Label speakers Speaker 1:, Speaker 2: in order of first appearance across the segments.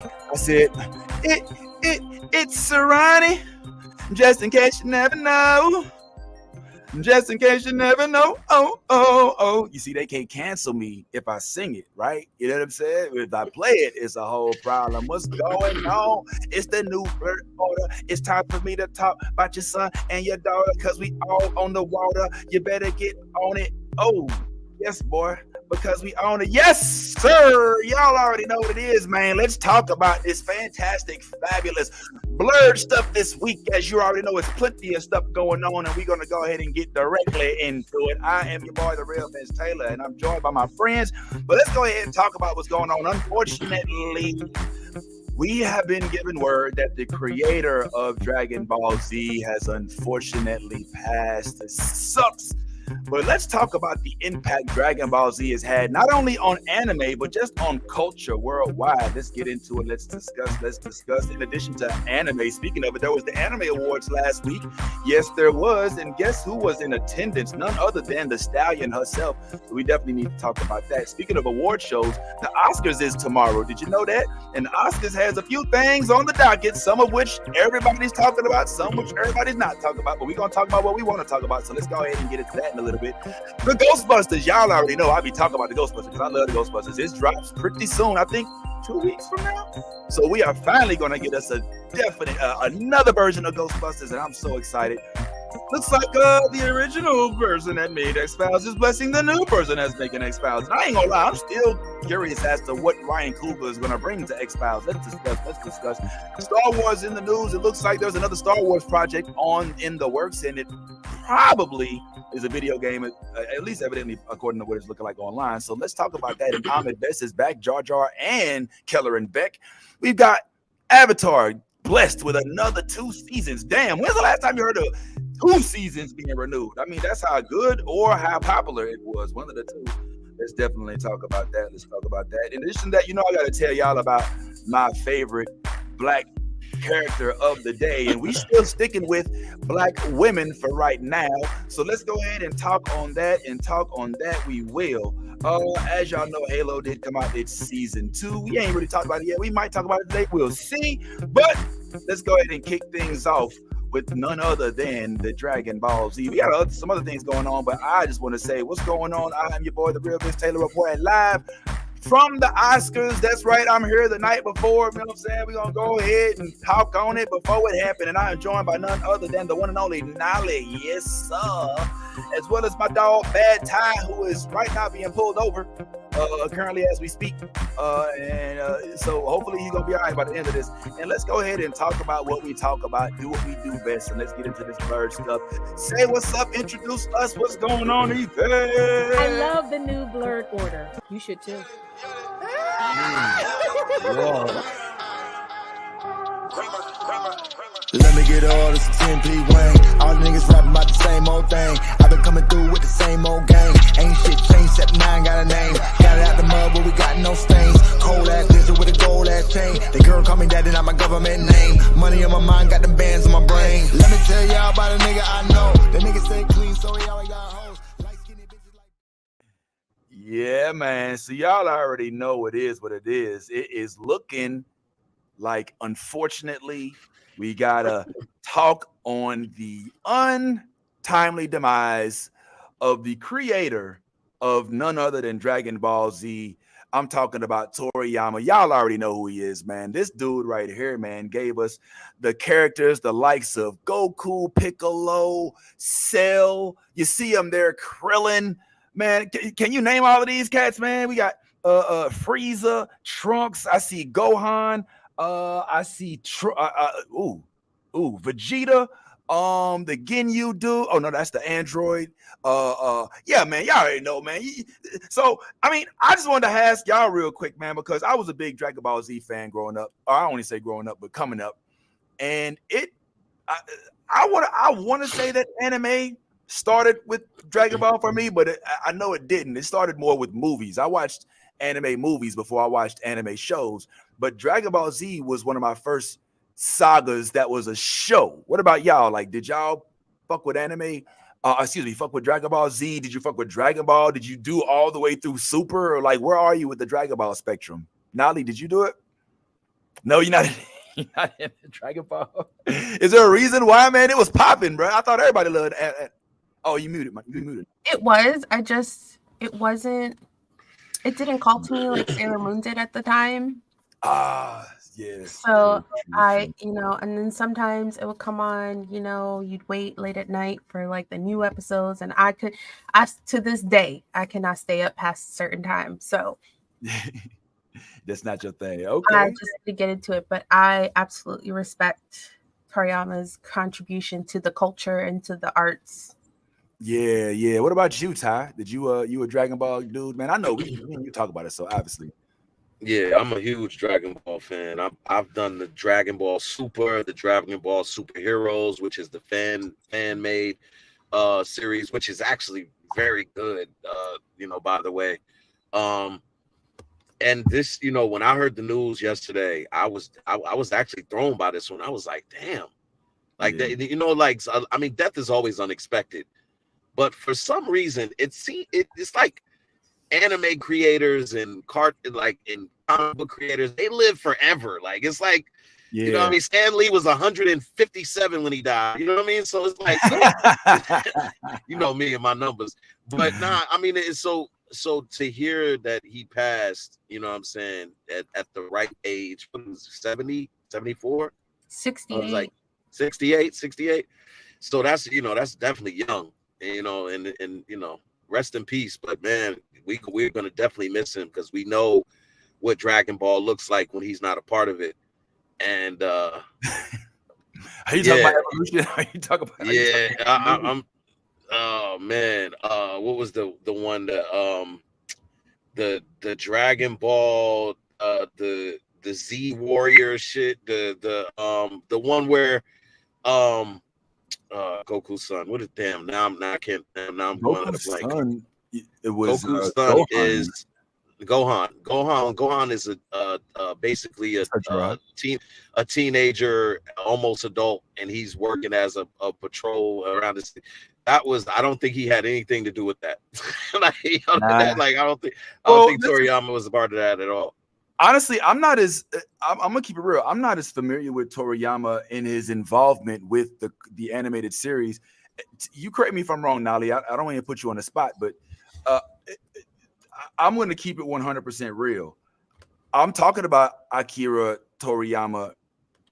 Speaker 1: I said, it's Ronnie. Just in case you never know. Just in case you never know. Oh, oh, oh. You see, they can't cancel me if I sing it, right? You know what I'm saying? If I play it, it's a whole problem. What's going on? It's the new bird order. It's time for me to talk about your son and your daughter because we all on the water. You better get on it. Oh, yes, boy. Because we own it. Yes, sir. Y'all already know what it is, man. Let's talk about this fantastic, fabulous, blurred stuff this week. As you already know, it's plenty of stuff going on, and we're going to go ahead and get directly into it. I am your boy, the real Vince Taylor, and I'm joined by my friends. But let's go ahead and talk about what's going on. Unfortunately, we have been given word that the creator of Dragon Ball Z has unfortunately passed. It sucks. But let's talk about the impact Dragon Ball Z has had, not only on anime, but just on culture worldwide. Let's get into it. Let's discuss. In addition to anime, speaking of it, there was the Anime Awards last week. Yes, there was. And guess who was in attendance? None other than the Stallion herself. So we definitely need to talk about that. Speaking of award shows, the Oscars is tomorrow. Did you know that? And the Oscars has a few things on the docket, some of which everybody's talking about, some which everybody's not talking about. But we're going to talk about what we want to talk about. So let's go ahead and get into that a little bit. The Ghostbusters, y'all already know I be talking about the Ghostbusters because I love the Ghostbusters. It drops pretty soon, I think 2 weeks from now. So we are finally going to get us a definite another version of Ghostbusters, and I'm so excited. Looks like the original person that made X-Files is blessing the new person that's making X-Files. And I ain't gonna lie, I'm still curious as to what Ryan Coogler is gonna bring to X-Files. Let's discuss. Star Wars in the news. It looks like there's another Star Wars project in the works, and it probably is a video game, at least evidently according to what it's looking like online. So let's talk about that. And Ahmed Best is back, Jar Jar and Keller and Beck. We've got Avatar blessed with another 2 seasons. Damn, when's the last time you heard of 2 seasons being renewed? I mean, that's how good or how popular it was. One of the two. Let's definitely talk about that. In addition to that, I got to tell y'all about my favorite Black character of the day, and we still sticking with Black women for right now. So let's go ahead and talk on that. We will. As y'all know, Halo did come out. It's season 2. We ain't really talked about it yet. We might talk about it today. We'll see. But let's go ahead and kick things off with none other than the Dragon Ball Z. We got some other things going on, but I just want to say what's going on. I am your boy, the real Vince Taylor, reporting live from the Oscars. That's right, I'm here the night before. You know what I'm saying? We're going to go ahead and talk on it before it happened. And I am joined by none other than the one and only Nolly. Yes, sir. As well as my dog, Bad Ty, who is right now being pulled over currently as we speak. So hopefully he's going to be all right by the end of this. And let's go ahead and talk about what we talk about, do what we do best, and let's get into this blurred stuff. Say what's up, introduce us, what's going on, Ethan?
Speaker 2: I love the new blurred order. You should too.
Speaker 3: Let me get all this 10P Wayne. All the niggas rapping about the same old thing. I've been coming through with the same old gang. Ain't shit changed except 9 got a name. Got it out the mud but we got no stains. Cold ass lizard with a gold ass chain. The girl call me daddy, not my government name. Money on my mind, got them bands on my brain. Let me tell y'all about a nigga I know. The nigga stay clean so he always got hoes. Light skinny bitches like.
Speaker 1: Yeah, man. So y'all already know what it is. It is looking like, unfortunately, we gotta talk on the untimely demise of the creator of none other than Dragon Ball Z. I'm talking about Toriyama. Y'all already know who he is, man. This dude right here, man, gave us the characters, the likes of Goku, Piccolo, Cell. You see him there, Krillin. Man, can you name all of these cats, man? We got Frieza, Trunks. I see Gohan. I see Vegeta, the Ginyu dude. Oh no, that's the android. Yeah, man, y'all already know, man. So I mean, I just wanted to ask y'all real quick, man, because I was a big Dragon Ball Z fan growing up. Or I don't want to say growing up, but coming up. And I want to say that anime started with Dragon Ball for me, but I know it didn't. It started more with movies. I watched anime movies before I watched anime shows. But Dragon Ball Z was one of my first sagas that was a show. What about y'all? Like, did y'all fuck with anime? Fuck with Dragon Ball Z? Did you fuck with Dragon Ball? Did you do all the way through Super? Or like, where are you with the Dragon Ball spectrum? Nolly, did you do it? No, you're not. You're not in Dragon Ball. Is there a reason why, man? It was popping, bro. I thought everybody loved. Oh, you muted. You muted.
Speaker 4: It was. It wasn't. It didn't call to me like Sailor Moon did at the time.
Speaker 1: Yes.
Speaker 4: So and then sometimes it would come on, you'd wait late at night for like the new episodes, and to this day, I cannot stay up past a certain time. So
Speaker 1: that's not your thing. Okay.
Speaker 4: I just had to get into it, but I absolutely respect Toriyama's contribution to the culture and to the arts.
Speaker 1: Yeah. What about you, Ty? Did you you a Dragon Ball dude, man? I know you talk about it, so obviously.
Speaker 5: Yeah, I'm a huge Dragon Ball fan. I've done the Dragon Ball Super, the Dragon Ball Superheroes, which is the fan made series, which is actually very good. By the way, and this, when I heard the news yesterday, I was actually thrown by this one. I was like, damn, like I mean, death is always unexpected, but for some reason, it's like anime creators and comic book creators, they live forever. Like, it's like, you know what I mean? Stan Lee was 157 when he died. You know what I mean? So it's like, you know me and my numbers. But nah, I mean, it's so to hear that he passed, you know what I'm saying, at the right age, what was it, 70, 74?
Speaker 4: 68.
Speaker 5: Like 68. So that's definitely young, and rest in peace. But man, we're gonna definitely miss him, because we know what Dragon Ball looks like when he's not a part of it. And
Speaker 1: are you talking about evolution? Are you talking about?
Speaker 5: I'm. Oh man, what was the one that the Dragon Ball the Z Warrior shit, the one where Goku's son. What is I'm going on a blank.
Speaker 1: Son, it was
Speaker 5: Goku's son
Speaker 1: Gohan.
Speaker 5: is Gohan. Gohan is basically a teenager, almost adult, and he's working as a patrol around the city. I don't think he had anything to do with that. I don't think Toriyama was a part of that at all.
Speaker 1: Honestly, I'm gonna keep it real. I'm not as familiar with Toriyama in his involvement with the animated series. You correct me if I'm wrong, Nali. I don't want to put you on the spot, but I'm going to keep it 100% real. I'm talking about Akira Toriyama,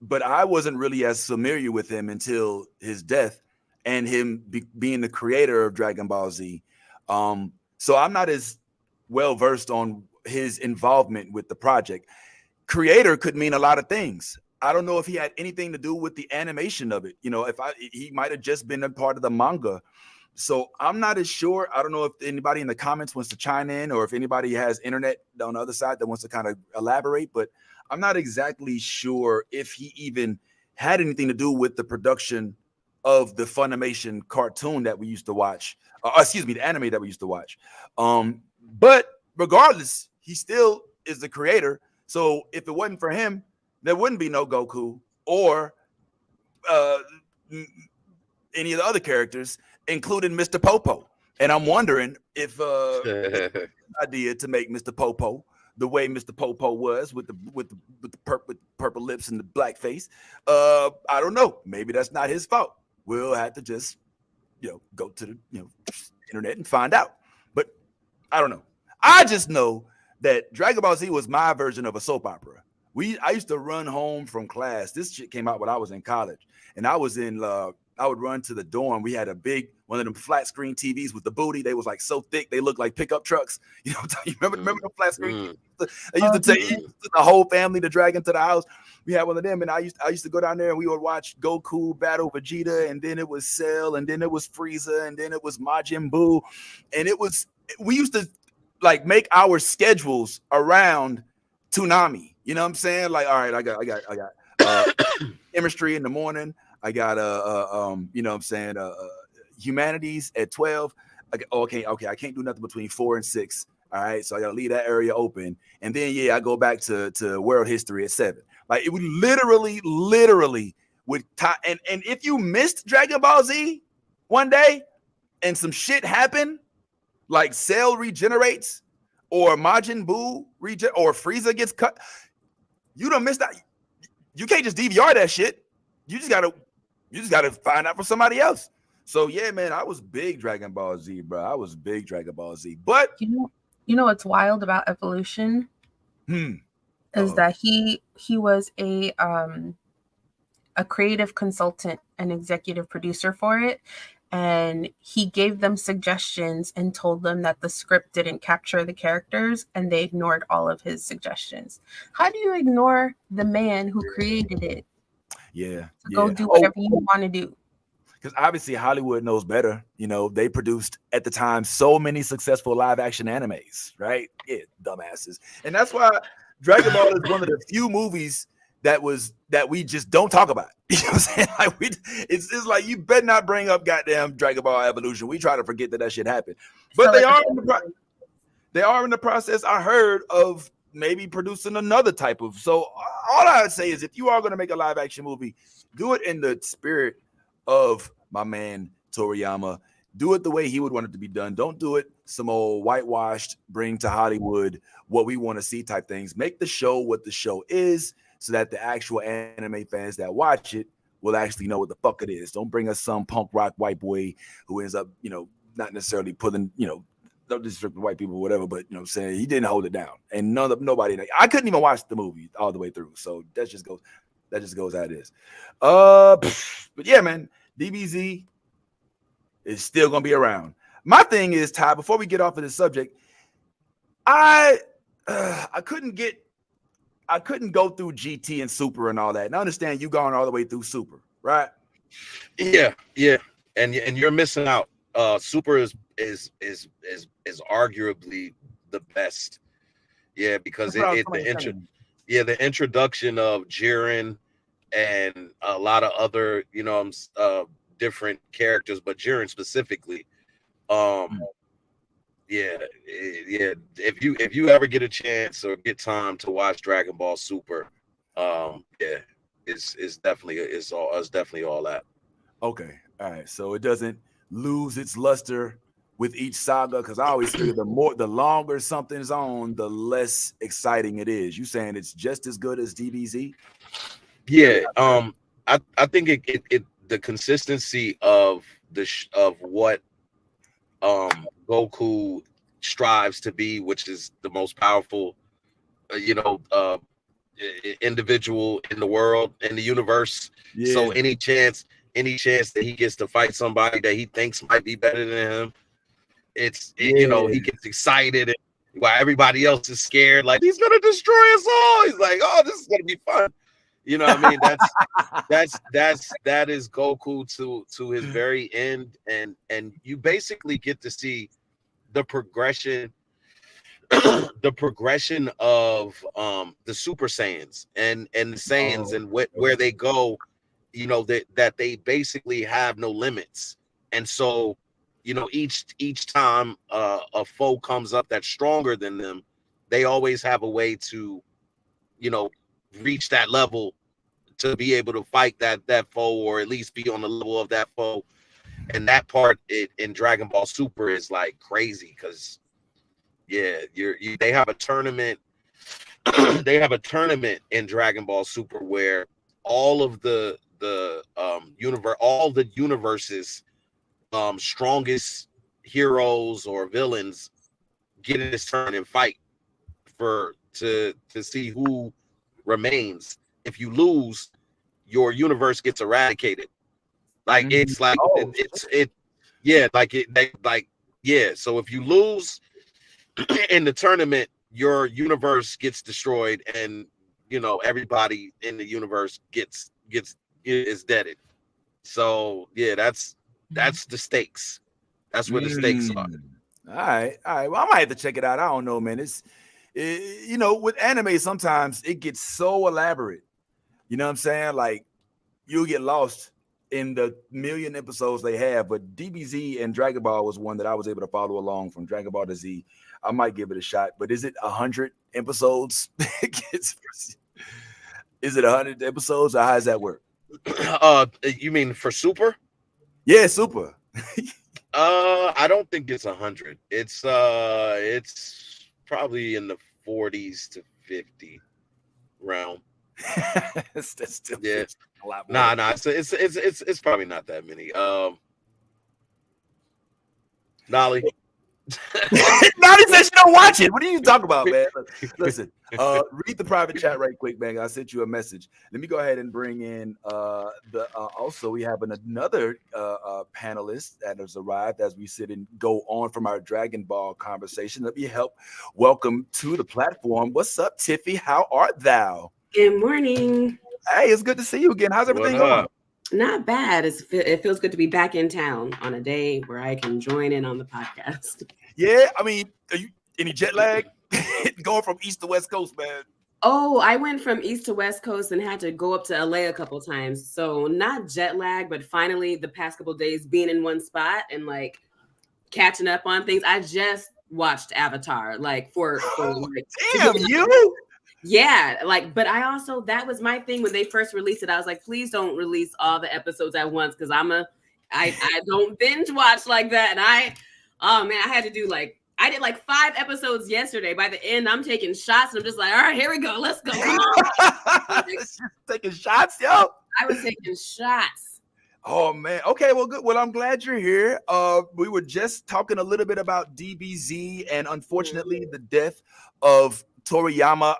Speaker 1: but I wasn't really as familiar with him until his death and him being the creator of Dragon Ball Z. So I'm not as well versed on his involvement with the project. Creator could mean a lot of things. I don't know if he had anything to do with the animation of it. He might have just been a part of the manga. So I'm not as sure. I don't know if anybody in the comments wants to chime in, or if anybody has internet on the other side that wants to kind of elaborate, but I'm not exactly sure if he even had anything to do with the production of the Funimation cartoon that we used to watch. The anime that we used to watch. But regardless, he still is the creator. So if it wasn't for him, there wouldn't be no Goku or any of the other characters, including Mr. Popo. And I'm wondering if idea to make Mr. Popo the way Mr. Popo was with the purple lips and the black face. I don't know. Maybe that's not his fault. We'll have to just go to the internet and find out. But I don't know. I just know that Dragon Ball Z was my version of a soap opera. I used to run home from class. This shit came out when I was in college, and I would run to the dorm. We had a big one of them flat screen TVs with the booty. They was like so thick they looked like pickup trucks. You remember the flat screen? They used to take the whole family to drag into the house. We had one of them, and I used to go down there and we would watch Goku battle Vegeta, and then it was Cell, and then it was Frieza, and then it was Majin Buu, and we used to like make our schedules around Toonami. You know what I'm saying? Like, all right, I got chemistry in the morning. I got humanities at 12. Okay, I can't do nothing between 4 and 6. All right, so I gotta leave that area open, and then I go back to world history at 7. Like, it would literally would and if you missed Dragon Ball Z one day and some shit happened, like Cell regenerates or Majin Buu or Frieza gets cut, you don't miss that. you can't just DVR that shit. You just gotta find out from somebody else. So yeah, man, I was big Dragon Ball Z, bro. I was big Dragon Ball Z. But
Speaker 4: You know what's wild about Evolution is
Speaker 1: Uh-oh.
Speaker 4: that he was a creative consultant and executive producer for it, and he gave them suggestions and told them that the script didn't capture the characters, and they ignored all of his suggestions. How do you ignore the man who created it?
Speaker 1: Yeah.
Speaker 4: Go do whatever you want to do.
Speaker 1: Because obviously Hollywood knows better. You know, they produced at the time so many successful live action animes, right? Yeah, dumbasses. And that's why Dragon Ball is one of the few movies that we just don't talk about. You know what I'm saying? Like it's like you better not bring up goddamn Dragon Ball Evolution. We try to forget that shit happened. But they are in the process, I heard, of maybe producing another type of. So all I would say is, if you are going to make a live action movie, do it in the spirit of my man Toriyama. Do it the way he would want it to be done. Don't do it some old whitewashed, bring to Hollywood what we want to see type things. Make the show what the show is, so that the actual anime fans that watch it will actually know what the fuck it is. Don't bring us some punk rock white boy who ends up, not necessarily putting, no disrespect to white people or whatever, but I'm saying, he didn't hold it down. And nobody, I couldn't even watch the movie all the way through. So that just goes how it is. But yeah, man, DBZ is still gonna be around. My thing is, Ty, before we get off of this subject, I couldn't go through GT and Super and all that. And I understand you going all the way through Super, right?
Speaker 5: Yeah. And you're missing out. Super is arguably the best. Yeah, because the introduction of Jiren and a lot of other different characters, but Jiren specifically. Yeah. If you ever get a chance or get time to watch Dragon Ball Super, it's definitely all that.
Speaker 1: Okay, all right. So it doesn't lose its luster with each saga, because I always figure the longer something's on, the less exciting it is. You saying it's just as good as DBZ?
Speaker 5: Yeah. I think it the consistency of what Goku strives to be, which is the most powerful, individual in the world, in the universe. Yeah. So any chance that he gets to fight somebody that he thinks might be better than him, he gets excited, and while everybody else is scared, like, he's gonna destroy us all. He's like, oh, this is gonna be fun. You know what I mean? That is Goku to his very end, and you basically get to see the progression of the Super Saiyans and the Saiyans, and where they go, that they basically have no limits. And so, each time a foe comes up that's stronger than them, they always have a way to reach that level to be able to fight that foe, or at least be on the level of that foe. And that part in Dragon Ball Super is like crazy, because they have a tournament. They have a tournament in Dragon Ball Super where all of the universe's strongest heroes or villains get in this turn and fight to see who remains. If you lose, your universe gets eradicated. Like, it's like so if you lose in the tournament, your universe gets destroyed, and everybody in the universe is deaded. So yeah, that's the stakes. That's where the stakes are.
Speaker 1: All right. Well, I might have to check it out. I don't know, man. With anime, sometimes it gets so elaborate. You know what I'm saying? Like, you'll get lost in the million episodes they have. But DBZ and Dragon Ball was one that I was able to follow along from Dragon Ball to Z. I might give it a shot. But is it 100 episodes? Is it 100 episodes, or how does that work?
Speaker 5: You mean for Super?
Speaker 1: Yeah, Super.
Speaker 5: I don't think it's 100. It's probably in the 40s to 50 realm.
Speaker 1: That's still
Speaker 5: Yeah.
Speaker 1: a lot more.
Speaker 5: Nah. It's probably not that many. Nolly.
Speaker 1: Nani said she don't watch it. What are you talking about, man? Listen, read the private chat right quick, man. I sent you a message. Let me go ahead and bring in also we have another panelist that has arrived as we sit and go on from our Dragon Ball conversation. Let me help welcome to the platform. What's up, Tiffy? How art thou?
Speaker 6: Good morning.
Speaker 1: Hey, it's good to see you again. How's everything going?
Speaker 6: Not bad. It feels good to be back in town on a day where I can join in on the podcast.
Speaker 1: Yeah, I mean, are you any jet lag going from east to west coast, man?
Speaker 6: Oh, I went from east to west coast and had to go up to LA a couple times. So not jet lag, but finally the past couple days being in one spot and like catching up on things. I just watched Avatar, like for like,
Speaker 1: damn you.
Speaker 6: Yeah, like, but I also, that was my thing when they first released it. I was like, please don't release all the episodes at once because I don't binge watch like that. And I had to do I did 5 episodes yesterday. By the end, I'm taking shots and I'm just like, all right, here we go. Let's go. Come on.
Speaker 1: Taking shots, yo.
Speaker 6: I was taking shots.
Speaker 1: Oh man. Okay, well good. Well, I'm glad you're here. We were just talking a little bit about DBZ and unfortunately the death of Toriyama.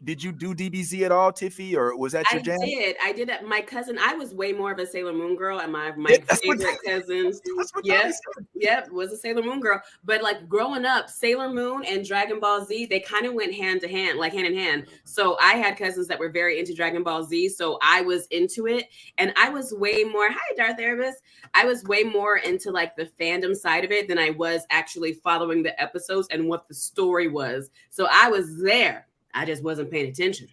Speaker 1: Did you do DBZ at all, Tiffy, or was that your jam?
Speaker 6: I did. My cousin, I was way more of a Sailor Moon girl, and my favorite cousin, was a Sailor Moon girl. But growing up, Sailor Moon and Dragon Ball Z, they kind of went hand to hand, hand in hand. So I had cousins that were very into Dragon Ball Z, so I was into it, and I was way more. Hi, Darth Erebus. I was way more into the fandom side of it than I was actually following the episodes and what the story was. So I was there. I just wasn't paying attention.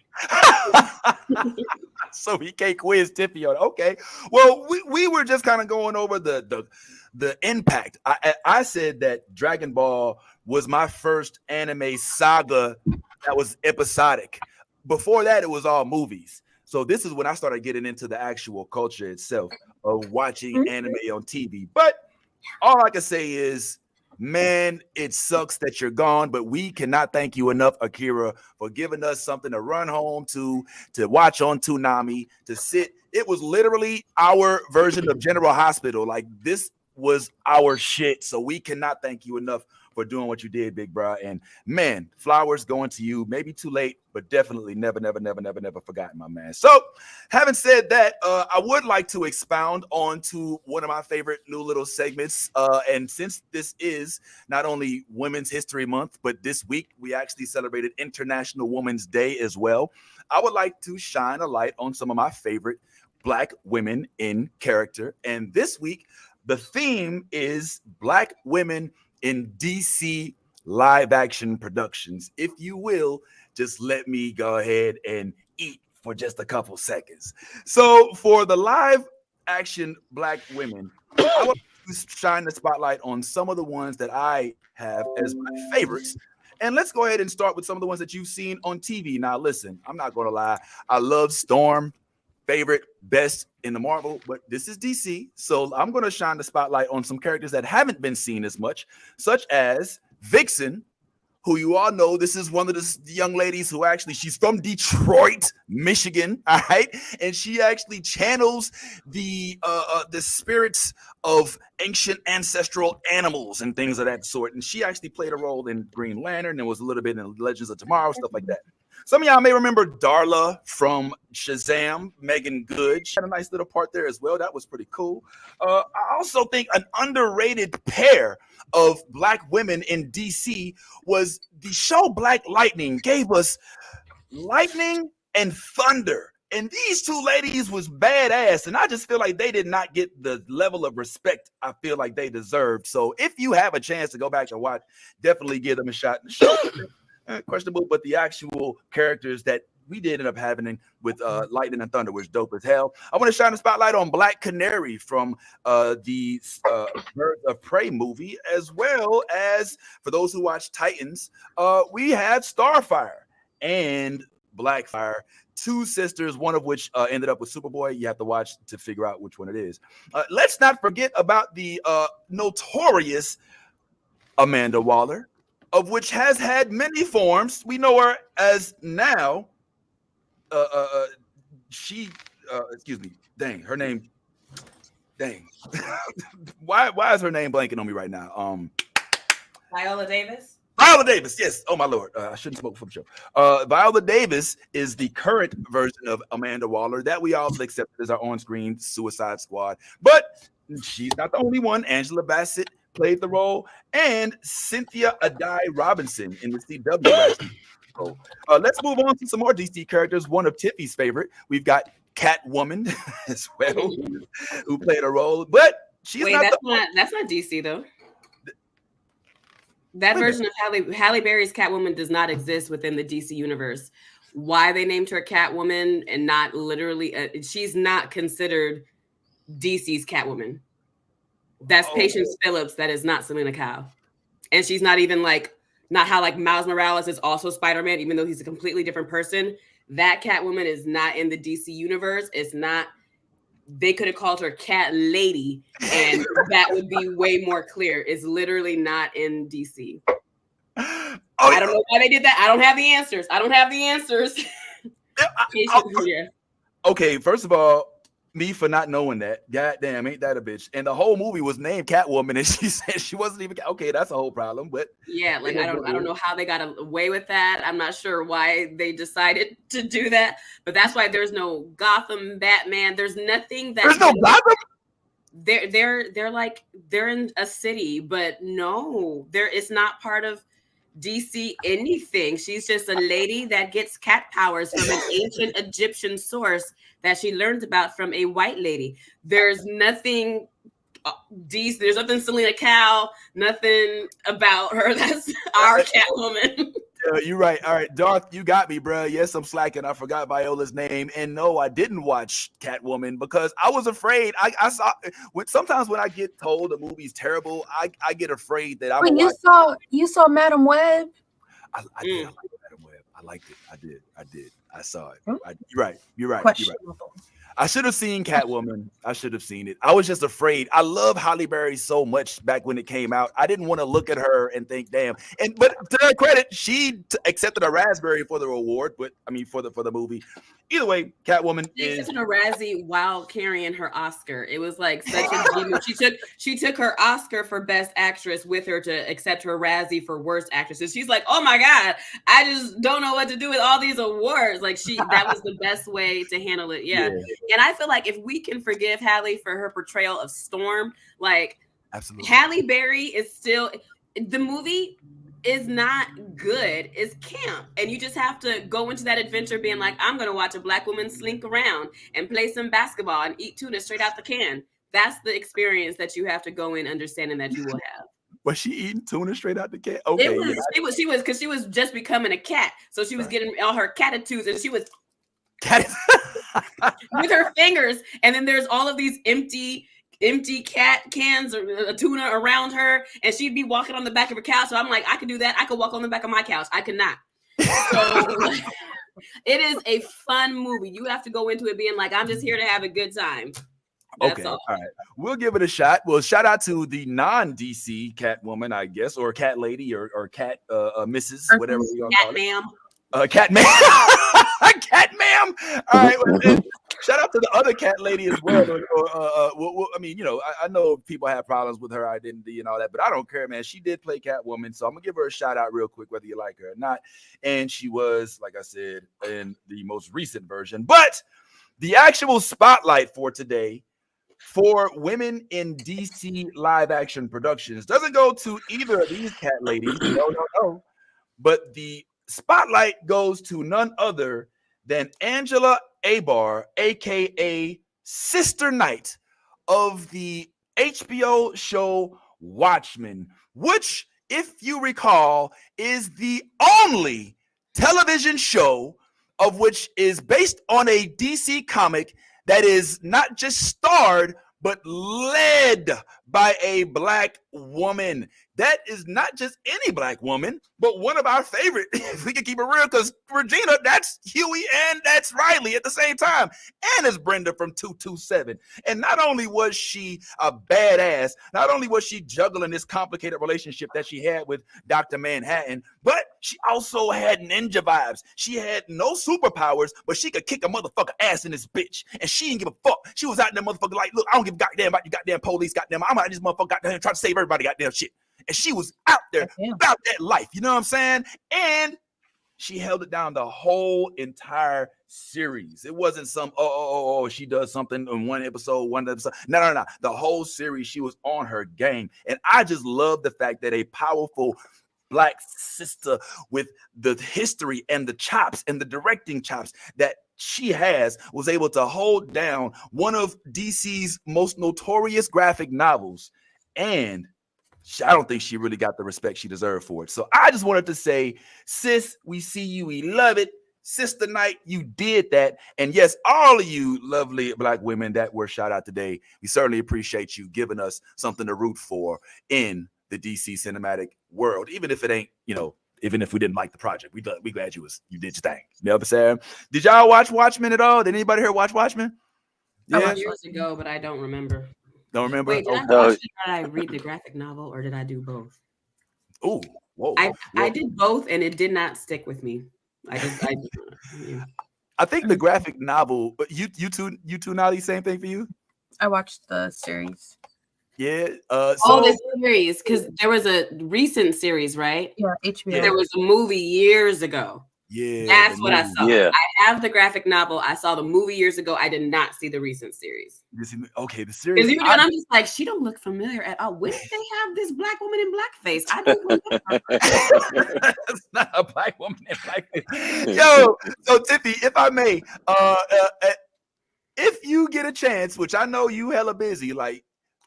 Speaker 1: So he can't quiz Tiffy on. Okay. Well, we were just kind of going over the impact. I said that Dragon Ball was my first anime saga that was episodic. Before that, it was all movies. So this is when I started getting into the actual culture itself of watching anime on TV. But all I can say is, man, it sucks that you're gone, but we cannot thank you enough, Akira, for giving us something to run home to watch on Toonami, to sit. It was literally our version of General Hospital. This was our shit. So we cannot thank you enough for doing what you did, big bro. And man, flowers going to you. Maybe too late, but definitely never forgotten, my man. So having said that, I would like to expound on to one of my favorite new little segments. And since this is not only Women's History Month, but this week we actually celebrated International Women's Day as well, I would like to shine a light on some of my favorite Black women in character. And this week, the theme is Black women in DC live action productions. If you will, just let me go ahead and eat for just a couple seconds. So for the live action Black women, I want to shine the spotlight on some of the ones that I have as my favorites. And let's go ahead and start with some of the ones that you've seen on TV. Now, listen, I'm not going to lie. I love Storm. Favorite, best in the Marvel, but this is DC. So I'm going to shine the spotlight on some characters that haven't been seen as much, such as Vixen, who you all know, this is one of the young ladies who she's from Detroit, Michigan, all right? And she actually channels the spirits of ancient ancestral animals and things of that sort. And she actually played a role in Green Lantern and was a little bit in Legends of Tomorrow, stuff like that. Some of y'all may remember Darla from Shazam, Megan Good. She had a nice little part there as well. That was pretty cool. I also think an underrated pair of Black women in DC was the show Black Lightning. Gave us lightning and thunder. And these two ladies was badass. And I just feel like they did not get the level of respect I feel like they deserved. So if you have a chance to go back and watch, definitely give them a shot. The show questionable, but the actual characters that we did end up having with Lightning and Thunder was dope as hell. I want to shine a spotlight on Black Canary from the Birds of Prey movie, as well as for those who watch Titans, we had Starfire and Blackfire, two sisters, one of which ended up with Superboy. You have to watch to figure out which one it is. Let's not forget about the notorious Amanda Waller, of which has had many forms. We know her as now she excuse me, dang, her name, dang. why is her name blanking on me right now?
Speaker 6: Viola Davis.
Speaker 1: Viola Davis, yes. Oh my lord, I shouldn't smoke before the show. Viola Davis is the current version of Amanda Waller that we all accepted as our on-screen Suicide Squad, but she's not the only one. Angela Bassett played the role, and Cynthia Adai Robinson in the CW. So, let's move on to some more DC characters. One of Tiffy's favorite, we've got Catwoman as well, who played a role, but she's
Speaker 6: that's not DC though. That version of Halle Berry's Catwoman does not exist within the DC universe. Why they named her Catwoman and not literally, she's not considered DC's Catwoman. That's Patience Phillips. That is not Selena Kyle. And she's not even not how Miles Morales is also Spider-Man, even though he's a completely different person. That Catwoman is not in the DC universe. It's not. They could have called her Cat Lady, and that would be way more clear. It's literally not in DC. I don't know why they did that. I don't have the answers.
Speaker 1: Okay, first of all, me for not knowing that. God damn, ain't that a bitch? And the whole movie was named Catwoman, and she said she wasn't even okay. That's a whole problem. But
Speaker 6: yeah, I don't know how they got away with that. I'm not sure why they decided to do that. But that's why there's no Gotham, Batman. There's nothing that.
Speaker 1: There's no Gotham.
Speaker 6: They're in a city, but no, it's not part of DC anything. She's just a lady that gets cat powers from an ancient Egyptian source that she learned about from a white lady. There's nothing there's nothing Selena Kyle, nothing about her. That's our Catwoman.
Speaker 1: You're right. All right, Darth, you got me, bro. Yes, I'm slacking. I forgot Viola's name, and no, I didn't watch Catwoman because I was afraid. I saw sometimes when I get told a movie's terrible, I get afraid that I'm.
Speaker 4: You saw Madam Web.
Speaker 1: I did. I liked Madam Web. I liked it. I did. I saw it. You're right. I should have seen Catwoman. I should have seen it. I was just afraid. I love Halle Berry so much back when it came out. I didn't want to look at her and think, damn. But to her credit, she accepted a raspberry for the award. But I mean, for the movie. Either way, Catwoman
Speaker 6: she accepted a Razzie while carrying her Oscar. It was like such a she took her Oscar for Best Actress with her to accept her Razzie for Worst Actress. And she's like, oh my God, I just don't know what to do with all these awards. That was the best way to handle it. Yeah. And I feel like if we can forgive Halle for her portrayal of Storm, absolutely, Halle Berry is still, the movie is not good. It's camp. And you just have to go into that adventure being like, I'm going to watch a black woman slink around and play some basketball and eat tuna straight out the can. That's the experience that you have to go in understanding that you will have.
Speaker 1: Was she eating tuna straight out the can? Okay.
Speaker 6: She was because she was just becoming a cat. So she was getting all her catitudes and she was with her fingers. And then there's all of these empty cat cans or tuna around her, and she'd be walking on the back of her couch. So I'm like, I could do that. I could walk on the back of my couch. I could not. So it is a fun movie. You have to go into it being like, I'm just here to have a good time. That's all right.
Speaker 1: We'll give it a shot. Well, shout out to the non-DC Catwoman, I guess, or Cat Lady, or Cat Mrs. whatever we all call it. Cat Ma'am. Cat Ma'am. All right. Well, shout out to the other Cat Lady as well. I mean, I know people have problems with her identity and all that, but I don't care, man. She did play Catwoman, so I'm gonna give her a shout out real quick, whether you like her or not. And she was, like I said, in the most recent version. But the actual spotlight for today for women in DC live action productions doesn't go to either of these Cat Ladies. No. But the spotlight goes to none other than Angela Abar, aka Sister Knight of the HBO show Watchmen, which, if you recall, is the only television show of which is based on a DC comic that is not just starred, but led by a black woman. that is not just any black woman, but one of our favorite. If we can keep it real, because Regina, that's Huey and that's Riley at the same time. And it's Brenda from 227. And not only was she a badass, not only was she juggling this complicated relationship that she had with Dr. Manhattan, but she also had ninja vibes. She had no superpowers, but she could kick a motherfucker ass in this bitch. And she didn't give a fuck. She was out there motherfucker like, look, I don't give a goddamn about you goddamn police, goddamn. I'm out this motherfucker goddamn trying to save everybody goddamn shit. And she was out there about that life. You know what I'm saying? And she held it down the whole entire series. It wasn't some, she does something in one episode. No. The whole series, she was on her game. And I just love the fact that a powerful black sister with the history and the chops and the directing chops that she has was able to hold down one of DC's most notorious graphic novels. And I don't think she really got the respect she deserved for it. So I just wanted to say, sis, we see you. We love it. Sister Night, you did that. And yes, all of you lovely black women that were shout out today, we certainly appreciate you giving us something to root for in the DC cinematic world, even if it ain't, even if we didn't like the project. We glad you did your thing. You know what I'm saying? Did y'all watch Watchmen at all? Did anybody here watch Watchmen?
Speaker 6: Yeah. Years ago, but I don't remember.
Speaker 1: Don't remember?
Speaker 6: Wait, did I watch it, or did I read the graphic novel, or did I do both?
Speaker 1: Oh, whoa.
Speaker 6: I did both, and it did not stick with me. I
Speaker 1: think the graphic novel, you two, Nolly, same thing for you?
Speaker 4: I watched the series.
Speaker 1: Yeah.
Speaker 6: The series, because there was a recent series, right?
Speaker 4: Yeah, HBO.
Speaker 6: There was a movie years ago.
Speaker 1: Yeah.
Speaker 6: That's what I saw.
Speaker 7: Yeah.
Speaker 6: I have the graphic novel. I saw the movie years ago. I did not see the recent series.
Speaker 1: Okay, the series.
Speaker 6: Because I'm just like, she don't look familiar at all. When did they have this black woman in blackface? I don't remember.
Speaker 1: It's not a black woman in blackface. Yo, so Tiffy, if I may, if you get a chance, which I know you hella busy,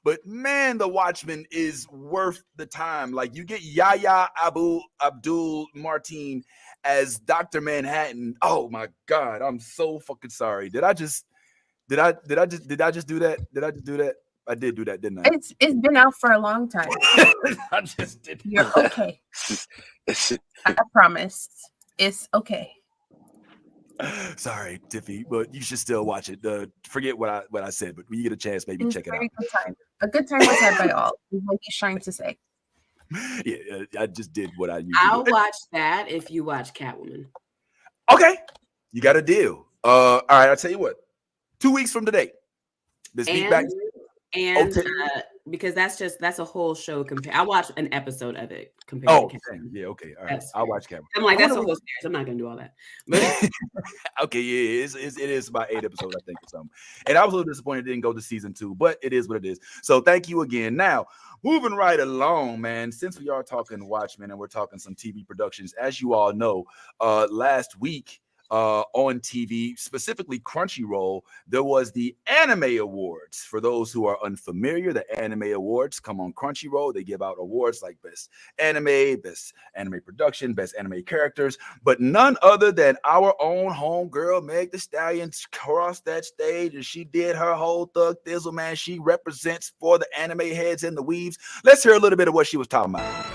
Speaker 1: but man, The Watchmen is worth the time. Like, you get Yahya Abdul Martin as Dr. Manhattan. Oh my God, I'm so fucking sorry. Did I just do that? Did I just do that? I did do that, didn't I?
Speaker 4: It's been out for a long time.
Speaker 1: I just did.
Speaker 4: You're okay. I promise. It's okay.
Speaker 1: Sorry, Tiffy, but you should still watch it. Forget what I said, but when you get a chance, maybe check it out.
Speaker 4: Good time. A good time was had by all. Is what he's trying to say.
Speaker 1: Yeah, I just did what I usually
Speaker 6: I'll
Speaker 1: do.
Speaker 6: watch that if you watch Catwoman.
Speaker 1: Okay, you got a deal. All right, I'll tell you what. 2 weeks from today, this week back.
Speaker 6: And because that's a whole show. I watched an episode of it. Compared to Catwoman.
Speaker 1: Yeah, okay, all right. I'll watch Catwoman.
Speaker 6: I'm like, that's a whole series. I'm not gonna do all that. But
Speaker 1: okay, yeah, it is about 8 episodes, I think, or something. And I was a little disappointed it didn't go to season 2, but it is what it is. So thank you again. Now, moving right along, man. Since we are talking Watchmen and we're talking some TV productions, as you all know, last week. On TV, specifically Crunchyroll, there was the Anime Awards. For those who are unfamiliar, the Anime Awards come on Crunchyroll. They give out awards like Best Anime, Best Anime Production, Best Anime Characters, but none other than our own homegirl, Meg Thee Stallion, crossed that stage and she did her whole thug thizzle, man. She represents for the anime heads and the weaves. Let's hear a little bit of what she was talking about.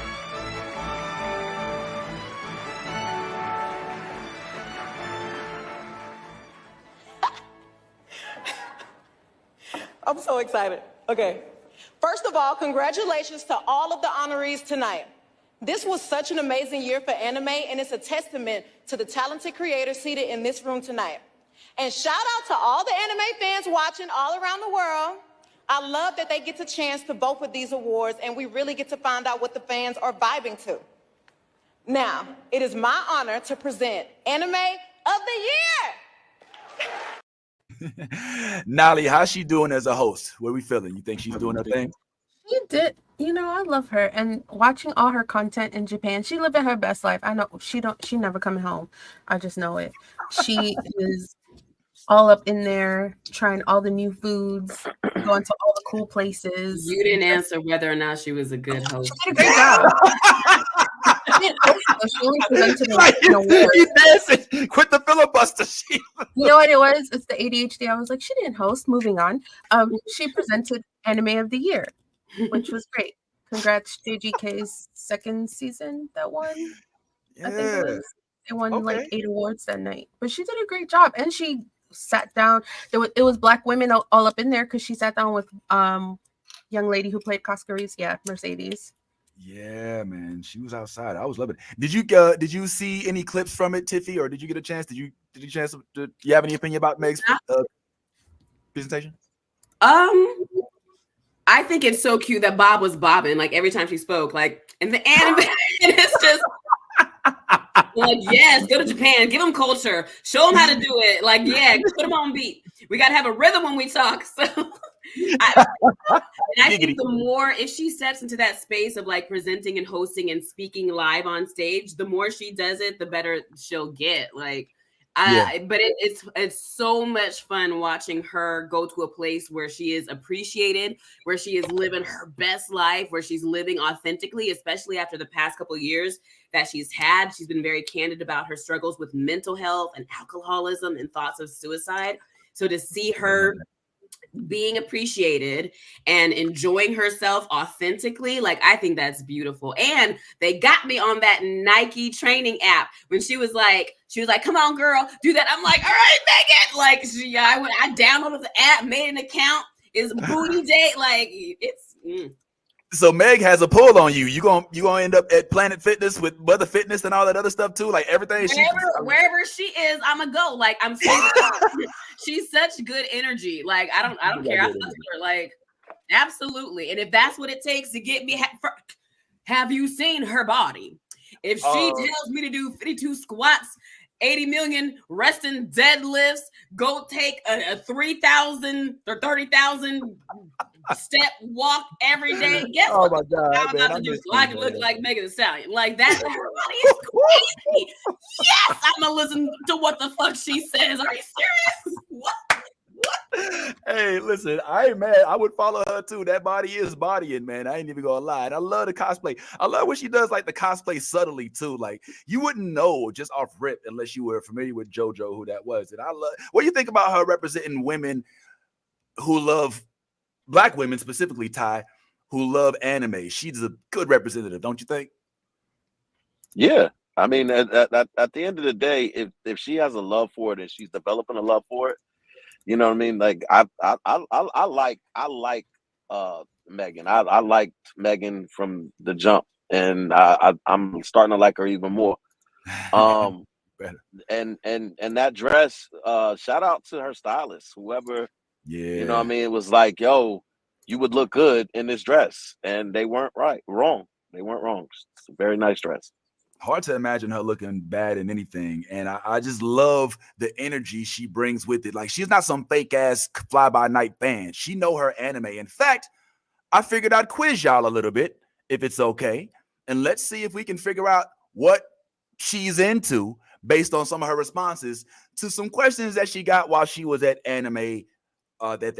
Speaker 8: I'm so excited. Okay. First of all, congratulations to all of the honorees tonight. This was such an amazing year for anime, and it's a testament to the talented creators seated in this room tonight. And shout out to all the anime fans watching all around the world. I love that they get the chance to vote for these awards, and we really get to find out what the fans are vibing to. Now, it is my honor to present Anime of the Year.
Speaker 1: Nolly, how's she doing as a host? What are we feeling? You think she's doing her thing?
Speaker 4: She did. I love her, and watching all her content in Japan, she living her best life. I know she never coming home. I just know it. She is all up in there trying all the new foods, going to all the cool places.
Speaker 6: You didn't answer whether or not she was a good host.
Speaker 4: She did a great job.
Speaker 1: Quit the filibuster.
Speaker 4: You know what it was? It's the ADHD. I was like, she didn't host. Moving on. She presented Anime of the Year, which was great. Congrats, JGK's second season that won. I think it was. They won like 8 awards that night. But she did a great job. And she sat down. It was Black women all up in there because she sat down with young lady who played Coscaris. Yeah, Mercedes.
Speaker 1: Yeah, man. She was outside. I was loving it. Did you see any clips from it, Tiffy, or did you get a chance? Do you have any opinion about Meg's presentation?
Speaker 6: I think it's so cute that Bob was bobbing like every time she spoke, like in the anime. It's just like, yes, go to Japan, give them culture, show them how to do it. Like, yeah, put them on beat. We got to have a rhythm when we talk. So I think the more, if she steps into that space of like presenting and hosting and speaking live on stage, the more she does it, the better she'll get. Like, but it's so much fun watching her go to a place where she is appreciated, where she is living her best life, where she's living authentically, especially after the past couple of years that she's had. She's been very candid about her struggles with mental health and alcoholism and thoughts of suicide. So to see her being appreciated and enjoying herself authentically, like, I think that's beautiful. And they got me on that Nike training app when she was like, come on, girl, do that. I'm like, all right, Megan. Like, I downloaded the app, made an account. It's booty day. Like, it's.
Speaker 1: So Meg has a pull on you. You gonna end up at Planet Fitness with Mother Fitness and all that other stuff too. Like everything.
Speaker 6: Wherever she is, I'ma go. Like, I'm saying, she's such good energy. Like, I don't care. I love her. Like, absolutely. And if that's what it takes to get me, have you seen her body? If she tells me to do 52 squats, 80 million resting deadlifts, go take a 3,000 or 30,000 step walk every day. Guess what?
Speaker 1: My God,
Speaker 6: I'm about to do so I can look like Megan Thee Stallion. Like, that, her body is crazy. Yes, I'm gonna listen to what the fuck she says. Are you serious? What?
Speaker 1: Hey, listen, I ain't mad. I would follow her too. That body is bodying, man. I ain't even gonna lie. And I love the cosplay. I love when she does like the cosplay subtly too. Like, you wouldn't know just off rip unless you were familiar with JoJo, who that was. And I love what do you think about her representing women who love Black women, specifically Ty, who love anime? She's a good representative, don't you think?
Speaker 5: Yeah. I mean, at the end of the day, if she has a love for it and she's developing a love for it, you know what I mean? Like, I like Megan. I liked Megan from the jump, and I'm starting to like her even more. And that dress, shout out to her stylist, whoever.
Speaker 1: Yeah,
Speaker 5: you know what I mean? It was like, yo, you would look good in this dress, and they weren't wrong. They weren't wrong. It's a very nice dress.
Speaker 1: Hard to imagine her looking bad in anything. And I just love the energy she brings with it. Like, she's not some fake ass fly by night fan. She know her anime. In fact, I figured I'd quiz y'all a little bit, if it's okay. And let's see if we can figure out what she's into based on some of her responses to some questions that she got while she was at the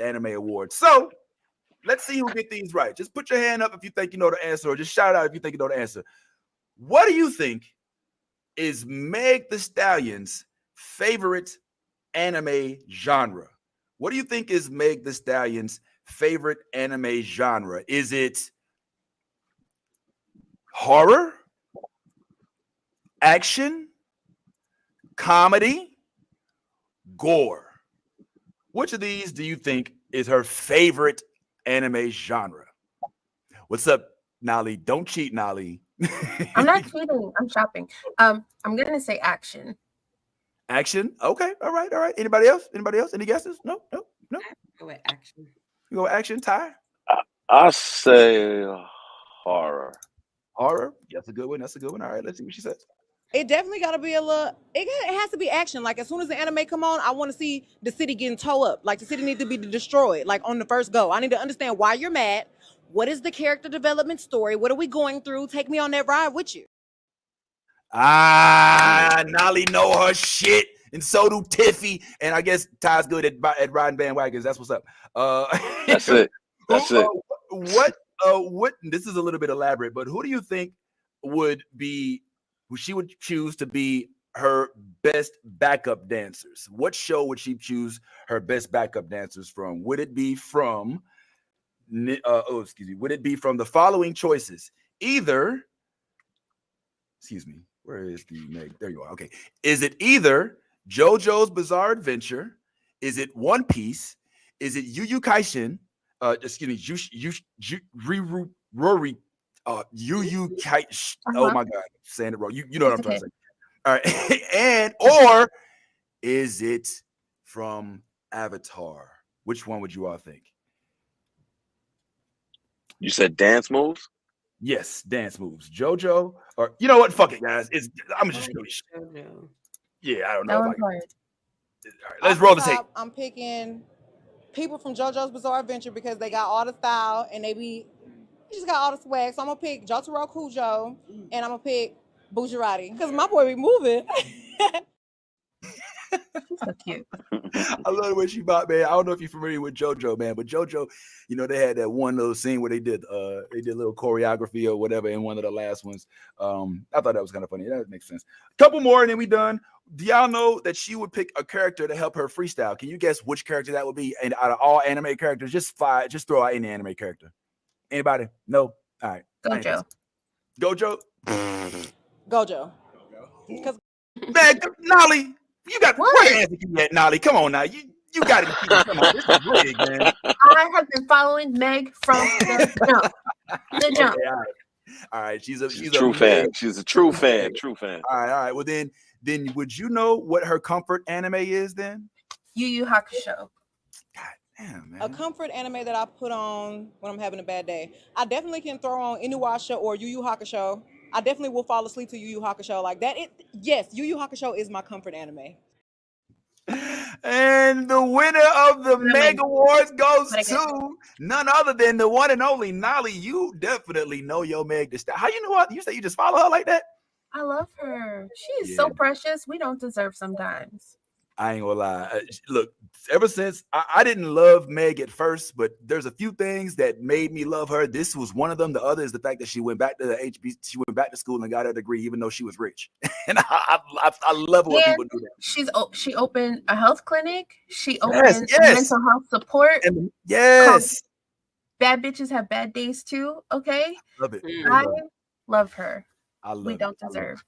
Speaker 1: Anime Awards. So let's see who get these right. Just put your hand up if you think you know the answer, or just shout out if you think you know the answer. What do you think is Meg Thee Stallion's favorite anime genre? What do you think is Meg Thee Stallion's favorite anime genre? Is it horror, action, comedy, gore? Which of these do you think is her favorite anime genre? What's up, Nolly? Don't cheat, Nolly.
Speaker 4: I'm not cheating. I'm shopping. I'm gonna say action.
Speaker 1: Action. Okay. All right. Anybody else? Any guesses? No.
Speaker 6: Go with action.
Speaker 1: You go with action, Ty?
Speaker 5: I say horror.
Speaker 1: Horror. That's a good one. All right. Let's see what she says.
Speaker 8: It definitely got to be a little. It has to be action. Like, as soon as the anime come on, I want to see the city getting towed up. Like, the city needs to be destroyed. Like, on the first go, I need to understand why you're mad. What is the character development story? What are we going through? Take me on that ride with you.
Speaker 1: Nolly know her shit, and so do Tiffy. And I guess Ty's good at riding bandwagons. That's what's up.
Speaker 5: That's it.
Speaker 1: What? This is a little bit elaborate, but who do you think who she would choose to be her best backup dancers? What show would she choose her best backup dancers from? Would it be from would it be from the following choices? Either, where is the Meg? There you are. Okay. Is it either JoJo's Bizarre Adventure? Is it One Piece? Is it Yu Yu Kaishin? Rory. Yu Yu Kaishin. Oh my God, I'm saying it wrong. You know what I'm trying to say. All right. And or is it from Avatar? Which one would you all think?
Speaker 5: You said dance moves?
Speaker 1: Yes, dance moves. JoJo, or you know what? Fuck it, guys. I'm just JoJo. Yeah, I don't know.
Speaker 4: All
Speaker 1: right, let's roll the tape.
Speaker 8: I'm picking people from JoJo's Bizarre Adventure because they got all the style and they just got all the swag. So I'm gonna pick Jotaro Kujo and I'm gonna pick Bujarati because my boy be moving.
Speaker 4: She's so cute.
Speaker 1: I love the way she bought, man. I don't know if you're familiar with JoJo, man, but JoJo, you know, they had that one little scene where they did a little choreography or whatever in one of the last ones. I thought that was kind of funny. That makes sense. A couple more and then we done. Do y'all know that she would pick a character to help her freestyle? Can you guess which character that would be? And out of all anime characters, just throw out any anime character. Anybody? No? All right.
Speaker 4: Gojo.
Speaker 8: Gojo. Because
Speaker 1: man, Nolly, you got where the answer yet, Nolly? Come on now. You got to come on. This is big, man.
Speaker 4: I have been following Meg from the jump.
Speaker 1: Okay, all right. She's a
Speaker 5: true fan. She's a true fan. True fan.
Speaker 1: All right. Well, then would you know what her comfort anime is then?
Speaker 4: Yu Yu Hakusho.
Speaker 1: God damn, man.
Speaker 8: A comfort anime that I put on when I'm having a bad day. I definitely can throw on Inuyasha or Yu Yu Hakusho. I definitely will fall asleep to Yu Yu Hakusho like that. Yes, Yu Yu Hakusho is my comfort anime.
Speaker 1: And the winner of the Meg Awards goes to none other than the one and only Nolly. You definitely know your Meg to style. How you know her? You say you just follow her like that?
Speaker 4: I love her. She is so precious. We don't deserve sometimes.
Speaker 1: I ain't gonna lie. Look, ever since I didn't love Meg at first, but there's a few things that made me love her. This was one of them. The other is the fact that she went back to the HB. She went back to school and got her degree, even though she was rich. And I love when people do that.
Speaker 4: She opened a health clinic. She opened mental health support.
Speaker 1: And, yes.
Speaker 4: Bad bitches have bad days too. Okay.
Speaker 1: Love it.
Speaker 4: I love her.
Speaker 1: We
Speaker 4: don't deserve.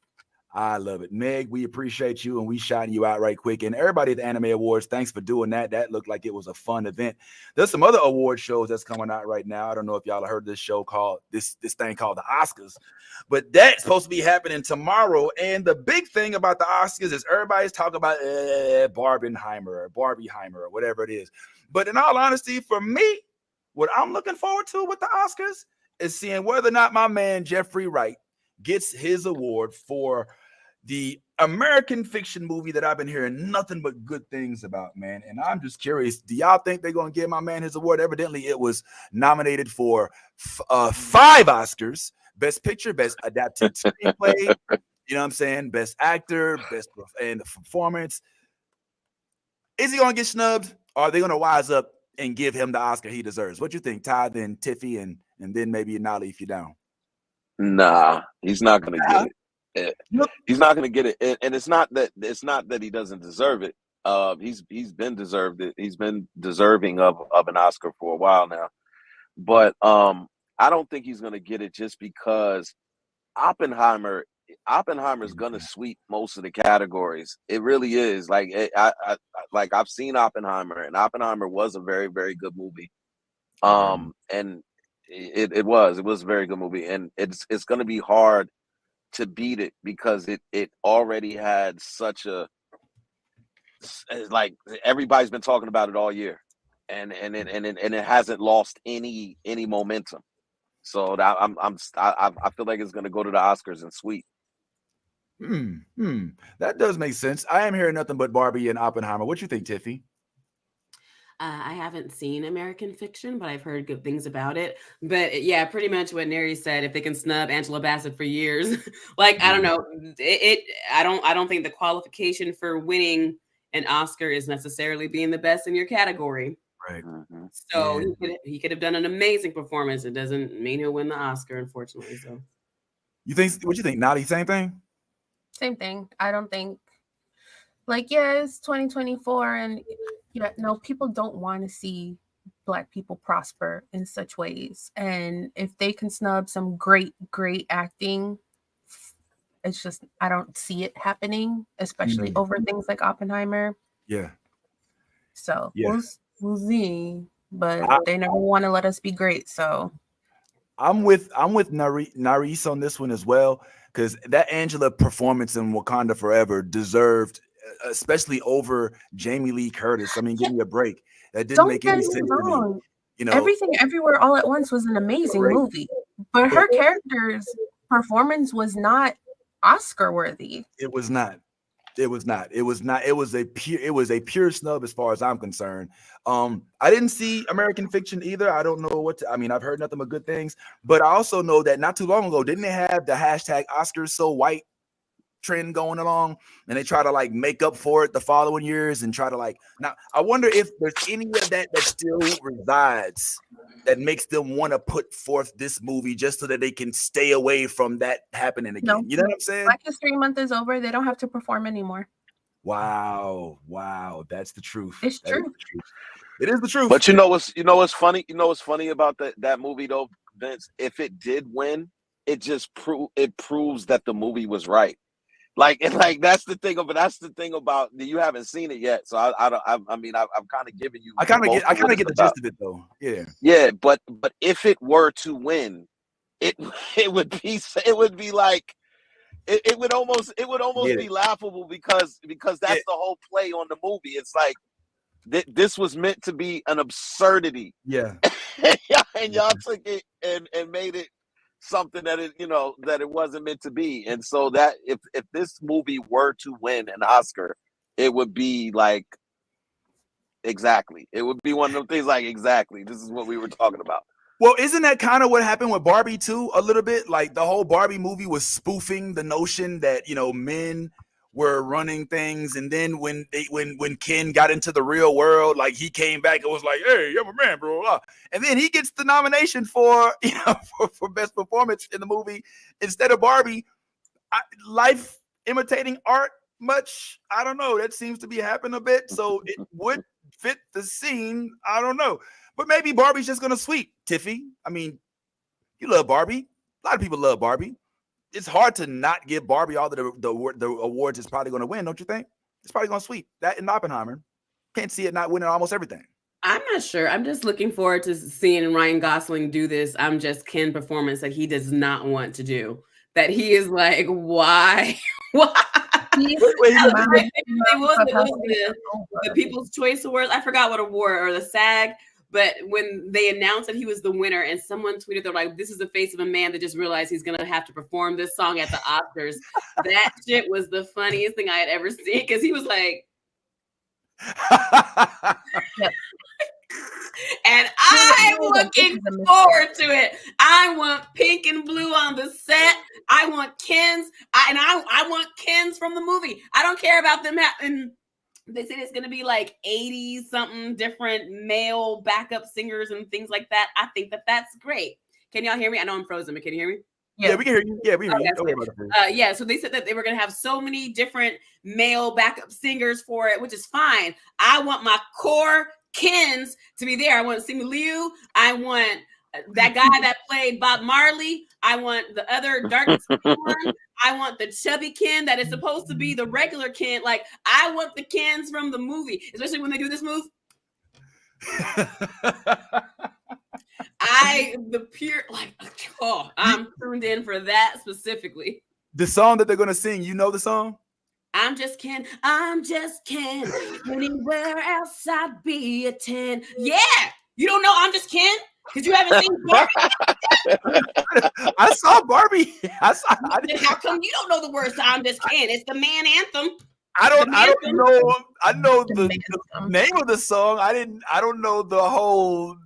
Speaker 1: I love it. Meg, we appreciate you and we shouting you out right quick. And everybody at the Anime Awards, thanks for doing that. That looked like it was a fun event. There's some other award shows that's coming out right now. I don't know if y'all heard this show called this thing called the Oscars, but that's supposed to be happening tomorrow. And the big thing about the Oscars is everybody's talking about Barbenheimer or Barbieheimer or whatever it is. But in all honesty, for me, what I'm looking forward to with the Oscars is seeing whether or not my man Jeffrey Wright gets his award for the American fiction movie that I've been hearing nothing but good things about, man. And I'm just curious, do y'all think they're going to give my man his award? Evidently, it was nominated for 5 Oscars: Best Picture, Best Adapted Screenplay, you know what I'm saying? Best Actor, Best and Performance. Is he going to get snubbed? Or are they going to wise up and give him the Oscar he deserves? What you think, Ty, then Tiffy, and then maybe Nolly if you're down?
Speaker 5: Nah, he's not going to get it. He's not going to get it, and it's not that he doesn't deserve it. He's been deserved it. He's been deserving of an Oscar for a while now, but I don't think he's going to get it just because Oppenheimer's going to sweep most of the categories. It really is. Like I've seen Oppenheimer, and Oppenheimer was a very, very good movie. And it was a very good movie, and it's going to be hard to beat it because it already had such a, like, everybody's been talking about it all year, and it hasn't lost any momentum. So I feel like it's going to go to the Oscars and sweep.
Speaker 1: That does make sense. I am hearing nothing but Barbie and Oppenheimer. What you think, Tiffy?
Speaker 6: I haven't seen American Fiction, but I've heard good things about it. But yeah, pretty much what Neri said. If they can snub Angela Bassett for years, like I don't know, I don't think the qualification for winning an Oscar is necessarily being the best in your category.
Speaker 1: Right.
Speaker 6: So he could have done an amazing performance. It doesn't mean he'll win the Oscar, unfortunately. So
Speaker 1: you think? What you think, Nolly? Same thing.
Speaker 4: Same thing. I don't think. Like, yeah, it's 2024, and no, people don't want to see Black people prosper in such ways. And if they can snub some great acting, it's just, I don't see it happening, especially over things like Oppenheimer.
Speaker 1: Yeah.
Speaker 4: So we'll see, but they never want to let us be great. So
Speaker 1: I'm with Narice on this one as well, because that Angela performance in Wakanda Forever deserved, especially over Jamie Lee Curtis. I mean, give me a break. That didn't make any sense to me. You know,
Speaker 4: Everything Everywhere All at Once was an amazing movie, but her character's performance was not Oscar worthy.
Speaker 1: It was not. It was a pure snub as far as I'm concerned. I didn't see American Fiction either. I don't know I've heard nothing but good things, but I also know that not too long ago, didn't they have the hashtag Oscars so white trend going along, and they try to like make up for it the following years and try to like, now I wonder if there's any of that still resides that makes them want to put forth this movie just so that they can stay away from that happening again.
Speaker 4: No.
Speaker 1: You know what I'm saying?
Speaker 4: Black History Month is over. They don't have to perform anymore.
Speaker 1: Wow, that's the truth.
Speaker 4: It's true.
Speaker 1: It is the truth.
Speaker 5: But you know what's funny? You know what's funny about that movie though, Vince? If it did win, it just proves that the movie was right. Like that's the thing about you haven't seen it yet. So I'm kind of giving you.
Speaker 1: I kind of get the gist of it though. Yeah.
Speaker 5: Yeah, but if it were to win, it would be like it would almost be laughable because that's the whole play on the movie. It's like this was meant to be an absurdity.
Speaker 1: Yeah.
Speaker 5: And y'all took it and made it something that it wasn't meant to be. And so that if this movie were to win an Oscar, it would be like exactly. It would be one of them things like exactly. This is what we were talking about.
Speaker 1: Well, isn't that kind of what happened with Barbie too? A little bit, like the whole Barbie movie was spoofing the notion that men were running things, and then when Ken got into the real world, like he came back and was like, "Hey, I'm a man, bro," and then he gets the nomination for for best performance in the movie instead of Barbie. Life imitating art much? I don't know. That seems to be happening a bit, so it would fit the scene. I don't know. But maybe Barbie's just going to sweep, Tiffy. I mean, you love Barbie. A lot of people love Barbie. It's hard to not give Barbie all the awards it's probably going to win, don't you think? It's probably going to sweep. That in Oppenheimer. Can't see it not winning almost everything.
Speaker 6: I'm not sure. I'm just looking forward to seeing Ryan Gosling do this I'm Just Ken performance that he does not want to do. That he is like, why? Why? The People's Choice Awards. I forgot what award, or the SAG. But when they announced that he was the winner, and someone tweeted, they're like, "This is the face of a man that just realized he's gonna have to perform this song at the Oscars." That shit was the funniest thing I had ever seen, because he was like, and I'm looking forward to it. I want pink and blue on the set. I want Kens. I want Kens from the movie. I don't care about them having. They said it's going to be like 80 something different male backup singers and things like that. I think that's great. Can y'all hear me? I know I'm frozen, but can you hear me?
Speaker 1: Yeah, we can hear you. Yeah, we hear you.
Speaker 6: Yeah, so they said that they were going to have so many different male backup singers for it, which is fine. I want my core Kens to be there. I want Simu Liu. I want that guy that played Bob Marley. I want the other dark one. I want the chubby Ken that is supposed to be the regular Ken. Like, I want the Kens from the movie, especially when they do this move. I'm tuned in for that specifically.
Speaker 1: The song that they're gonna sing, you know the song?
Speaker 6: I'm just Ken. I'm just Ken. Anywhere else I'd be a 10. Yeah, you don't know I'm just Ken because you haven't seen Barbie.
Speaker 1: I saw Barbie.
Speaker 6: How come you don't know the words to I'm just Ken? It's the man anthem.
Speaker 1: I don't know. I know the name of the song. I don't know the whole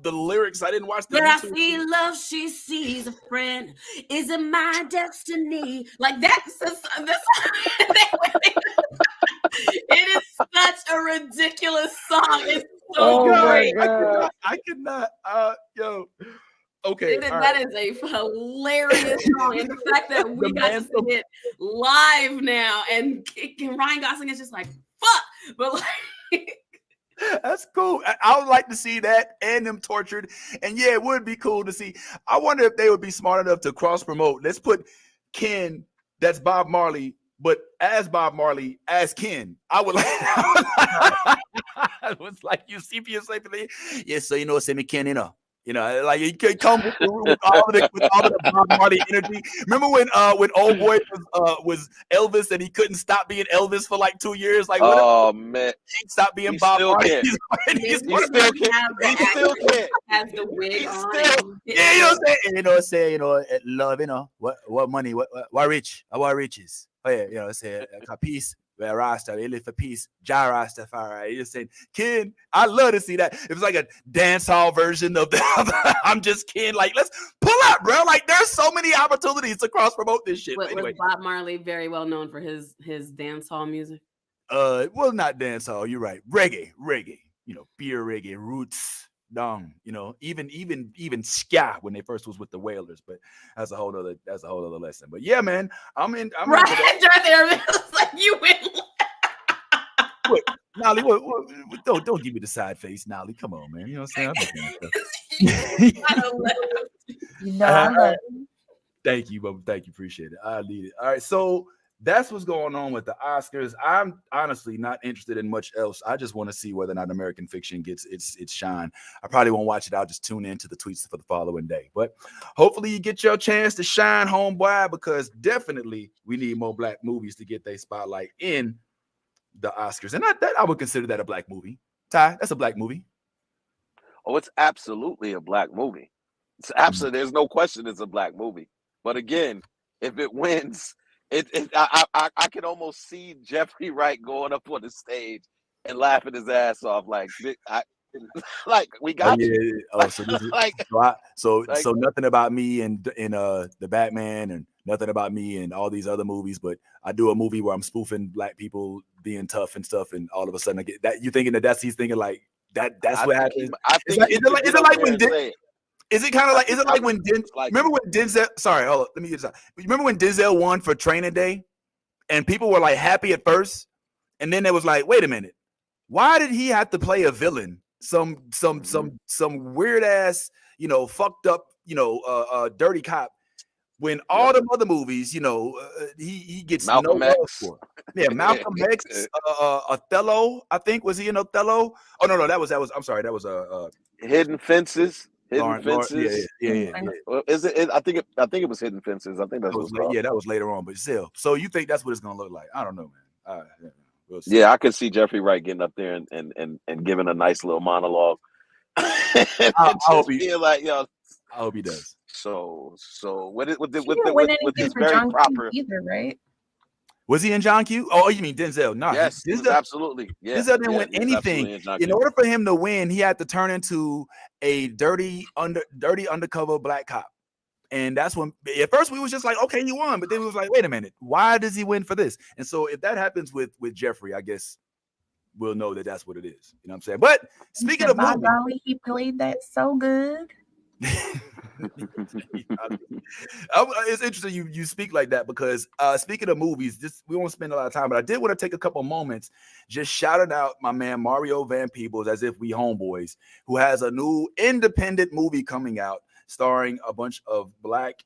Speaker 1: the lyrics. I didn't watch the.
Speaker 6: Where I see love, she sees a friend. Is it my destiny? Like that's it is such a ridiculous song. It's so great.
Speaker 1: I could not. Yo. Okay.
Speaker 6: That is a hilarious song. And the fact that we got to see it live now, and Ryan Gosling is just like, fuck. But like
Speaker 1: That's cool. I would like to see that and them tortured. And yeah, it would be cool to see. I wonder if they would be smart enough to cross promote. Let's put Ken, that's Bob Marley, but as Bob Marley, as Ken. I would like. It was like you see yourself. Yes, so send me Ken, like you could come with all of the Bob Marley energy. Remember when old boy was Elvis and he couldn't stop being Elvis for like 2 years? Like, what
Speaker 7: man,
Speaker 1: can't stop being Bob Marley. He
Speaker 7: still can't.
Speaker 6: Has the wig on.
Speaker 1: Yeah, you know what I'm saying? Love, what money, what rich, what riches. Oh yeah, say peace. Where Rasta, they live for peace. Ja Rastafari. You just saying, Ken, I love to see that. It was like a dance hall version of the I'm just Ken. Like, let's pull out, bro. Like, there's so many opportunities to cross promote this shit.
Speaker 6: Anyway. Was Bob Marley very well known for his dance hall music?
Speaker 1: Well, not dance hall. You're right. Reggae. Beer reggae, roots. Dong, even ska when they first was with the Wailers, but that's a whole other lesson. But yeah, man, I'm in.
Speaker 6: Right there, like you win.
Speaker 1: What, Nolly? What, don't give me the side face, Nolly. Come on, man. You know what I'm saying? Thank you, Bubba. Thank you. Appreciate it. I need it. All right, so that's what's going on with the Oscars. I'm honestly not interested in much else. I just want to see whether or not American Fiction gets its shine. I probably won't watch it. I'll just tune into the tweets for the following day. But hopefully you get your chance to shine, homeboy, because definitely we need more black movies to get their spotlight in the Oscars. And I would consider that a black movie. Ty, that's a black movie.
Speaker 7: Oh, it's absolutely a black movie. It's absolutely. There's no question it's a black movie. But again, if it wins, I can almost see Jeffrey Wright going up on the stage and laughing his ass off, like we got you.
Speaker 1: Oh, so this is, so nothing about me and the Batman, and nothing about me and all these other movies, but I do a movie where I'm spoofing black people being tough and stuff, and all of a sudden I get that. You thinking that he's thinking like that? That's what happens. Is it like when? Is it kind of like? Is it like when? Remember when Denzel? Sorry, hold on. Let me get this out. Remember when Denzel won for Training Day, and people were like happy at first, and then they was like, "Wait a minute, why did he have to play a villain? Some weird ass, fucked up, dirty cop." When all the other movies, he gets
Speaker 7: Malcolm
Speaker 1: no
Speaker 7: X.
Speaker 1: love for. Yeah, Malcolm X, Othello. I think was he in Othello? Oh no, that was. I'm sorry, that was
Speaker 7: Hidden Fences.
Speaker 1: Yeah.
Speaker 7: Is it? I think it was Hidden Fences. I think that was
Speaker 1: that was later on, but still. So you think that's what it's gonna look like? I don't know, man. We'll see.
Speaker 7: Yeah, I could see Jeffrey Wright getting up there and giving a nice little monologue.
Speaker 1: I hope he does.
Speaker 7: So with
Speaker 4: this very proper either, right?
Speaker 1: Was he in John Q? Oh, you mean Denzel? No,
Speaker 7: yes, absolutely. Yeah,
Speaker 1: Denzel didn't win anything. In order for him to win, he had to turn into a dirty undercover black cop, and that's when at first we was just like, okay, he won, but then we was like, wait a minute, why does he win for this? And so if that happens with Jeffrey, I guess we'll know that that's what it is. You know what I'm saying? But speaking of movies,
Speaker 4: golly, he played that so good.
Speaker 1: It's interesting you speak like that, because speaking of movies, we won't spend a lot of time, but I did want to take a couple moments just shouting out my man Mario Van Peebles, as if we homeboys, who has a new independent movie coming out starring a bunch of black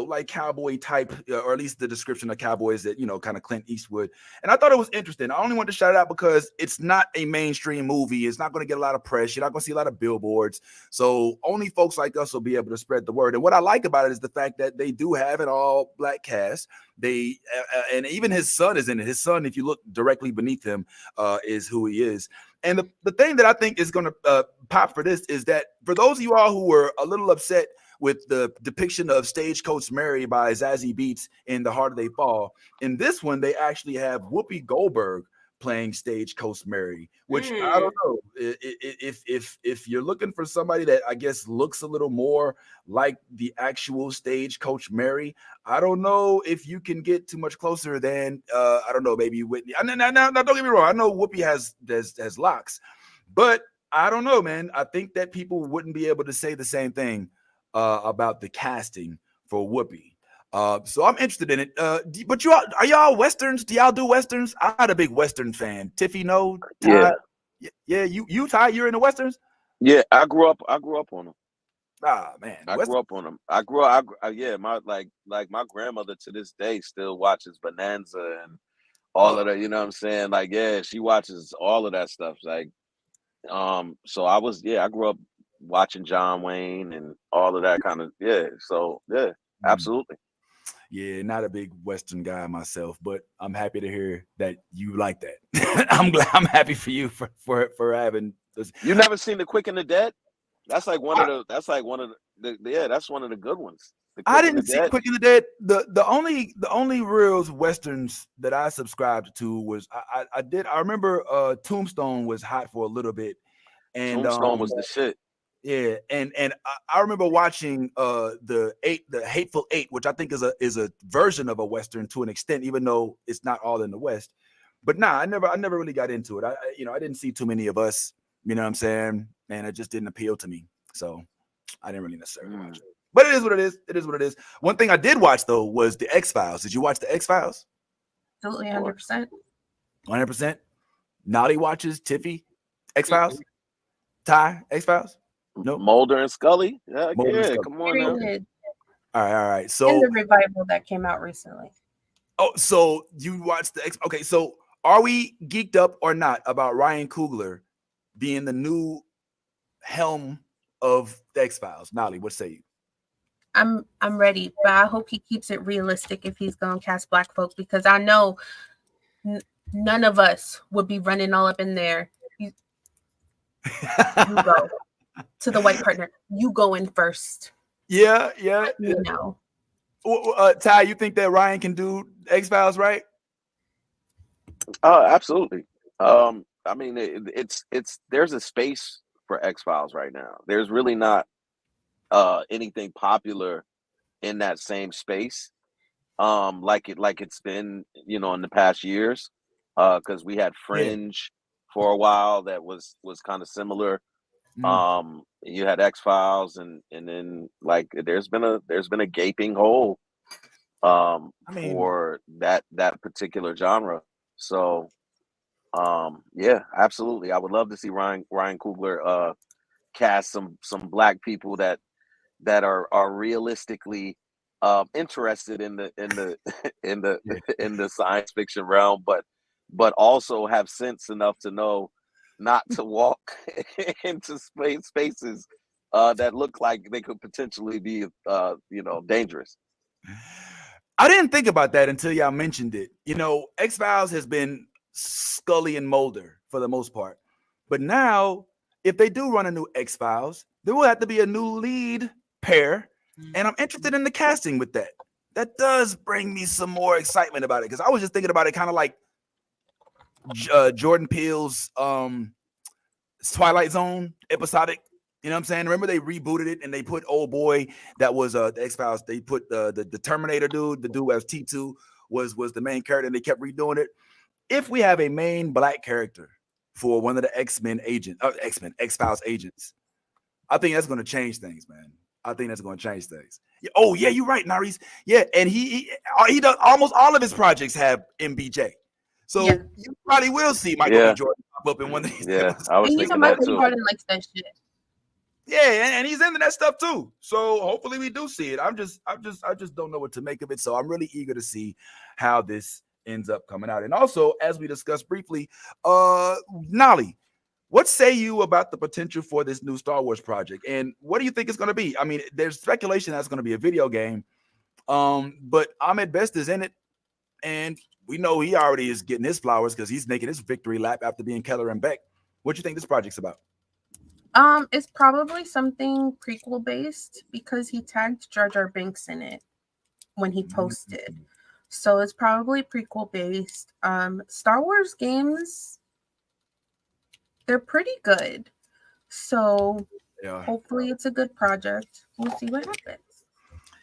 Speaker 1: like cowboy type, or at least the description of cowboys that, kind of Clint Eastwood. And I thought it was interesting. I only wanted to shout it out because it's not a mainstream movie. It's not going to get a lot of press. You're not going to see a lot of billboards. So only folks like us will be able to spread the word. And what I like about it is the fact that they do have an all black cast. They and even his son is in it. His son, if you look directly beneath him, is who he is. And the thing that I think is going to pop for this is that for those of you all who were a little upset with the depiction of Stagecoach Mary by Zazie Beetz in The Harder They Fall, in this one, they actually have Whoopi Goldberg playing Stagecoach Mary, which I don't know. If you're looking for somebody that I guess looks a little more like the actual Stagecoach Mary, I don't know if you can get too much closer than, I don't know, maybe Whitney. Now, don't get me wrong. I know Whoopi has locks, but I don't know, man. I think that people wouldn't be able to say the same thing about the casting for Whoopi. So I'm interested in it. But are y'all westerns? Do y'all do westerns? I'm not a big western fan. Tiffy, no. Ty, yeah. You Ty, you're in the westerns.
Speaker 7: Yeah, I grew up on them.
Speaker 1: Ah man,
Speaker 7: I grew up on them. My my grandmother to this day still watches Bonanza and all of that. You know what I'm saying? Like, yeah, she watches all of that stuff. Like, so I grew up watching John Wayne and all of that kind of So yeah, absolutely.
Speaker 1: Yeah, not a big western guy myself, but I'm happy to hear that you like that. I'm happy for you for having this.
Speaker 7: You never seen The Quick and the Dead? That's like one of the that's one of the good ones.
Speaker 1: I didn't see Quick and the Dead. The only real westerns that I subscribed to was I remember Tombstone was hot for a little bit, and
Speaker 7: Tombstone was the shit.
Speaker 1: Yeah, and I remember watching the Hateful Eight, which I think is a version of a western to an extent, even though it's not all in the West. But I never really got into it. I didn't see too many of us. You know what I'm saying? And it just didn't appeal to me, so I didn't really necessarily watch it. But it is what it is. It is what it is. One thing I did watch though was the X-Files. Did you watch the X-Files?
Speaker 4: Absolutely, 100%.
Speaker 1: 100%. Nolly watches Tiffy X-Files. Ty X-Files. No,
Speaker 7: Mulder and Scully. Yeah,
Speaker 1: Scully.
Speaker 7: Come on now.
Speaker 1: All right. So
Speaker 4: in the revival that came out recently.
Speaker 1: Oh, so you watched the X? Okay, so are we geeked up or not about Ryan Coogler being the new helm of the X-Files? Nolly, what say you?
Speaker 4: I'm ready, but I hope he keeps it realistic if he's gonna cast black folk, because I know none of us would be running all up in there. You go to the white partner. You go in first.
Speaker 1: Yeah.
Speaker 4: You know.
Speaker 1: Ty, you think that Ryan can do X-Files right?
Speaker 7: Absolutely. I mean, it's there's a space for X-Files right now. There's really not anything popular in that same space, like it's been, in the past years, because we had Fringe for a while that was kind of similar. You had X-Files, and then like there's been a gaping hole for that particular genre. So yeah, absolutely. I would love to see Ryan Coogler cast some black people that are realistically interested in the in the science fiction realm, but also have sense enough to know not to walk into spaces that look like they could potentially be dangerous.
Speaker 1: I didn't think about that until y'all mentioned it. X-Files has been Scully and Mulder for the most part, but now if they do run a new X-Files, there will have to be a new lead pair, and I'm interested in the casting with that. That does bring me some more excitement about it, because I was just thinking about it kind of like Jordan Peele's Twilight Zone episodic. You know what I'm saying? Remember they rebooted it and they put old boy that was the X-Files. They put the Terminator dude, the dude as T2 was the main character, and they kept redoing it. If we have a main black character for one of the X-Files agents, I think that's going to change things, man. I think that's going to change things. Oh yeah, you're right, Naris. Yeah, and he does almost all of his projects have MBJ. So you probably will see Michael B. Jordan pop up in one of these.
Speaker 7: Yeah, I was thinking that too.
Speaker 4: Jordan likes that shit.
Speaker 1: Yeah, and he's into that stuff too. So hopefully we do see it. I just don't know what to make of it. So I'm really eager to see how this ends up coming out. And also, as we discussed briefly, Nolly, what say you about the potential for this new Star Wars project? And what do you think it's going to be? I mean, there's speculation that's going to be a video game. But Ahmed Best is in it, and we know he already is getting his flowers because he's making his victory lap after being Keller and Beck. What do you think this project's about?
Speaker 4: It's probably something prequel based, because he tagged Jar Jar Binks in it when he posted. So it's probably prequel based. Star Wars games, they're pretty good. So hopefully it's a good project. We'll see what happens.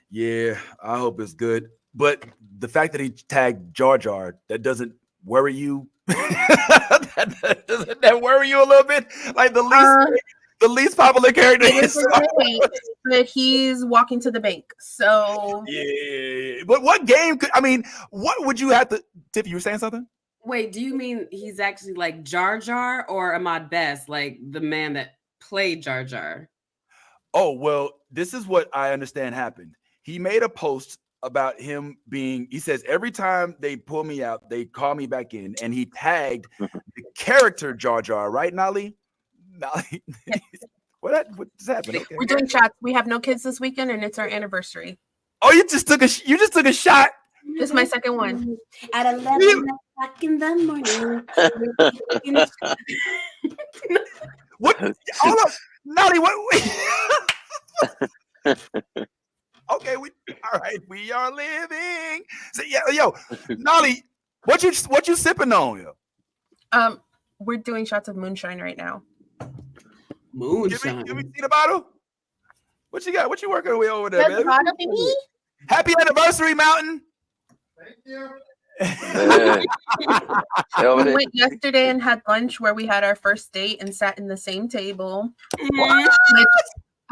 Speaker 1: Yeah, I hope it's good. But the fact that he tagged Jar Jar, that doesn't worry you? Doesn't that worry you a little bit? Like the the least popular character.
Speaker 4: It is a date, but he's walking to the bank. So
Speaker 1: yeah. But what game could, I mean, what would you have to, Tiffy, you were saying something?
Speaker 6: Wait, do you mean he's actually like Jar Jar or Ahmad Best, like the man that played Jar Jar?
Speaker 1: Oh, well, this is what I understand happened. He made a post about him being, he says, every time they pull me out, they call me back in, and he tagged the character Jar Jar, right, Nolly? Nolly. What just happened? Okay.
Speaker 4: we're doing shots. We have no kids this weekend, and it's our anniversary.
Speaker 1: Oh, you just took a shot.
Speaker 4: This is my second one.
Speaker 6: At 11 o'clock in the morning.
Speaker 1: What? Hold up, Nolly. What? Okay, all right. We are living. So, yeah, yo, Nolly, what you sipping on, yo?
Speaker 4: We're doing shots of moonshine right now.
Speaker 6: Moonshine.
Speaker 1: Give me see the bottle. What you got? What you working with over there, man? Happy anniversary, Mountain.
Speaker 9: Thank you.
Speaker 4: We went yesterday and had lunch where we had our first date and sat in the same table. Which,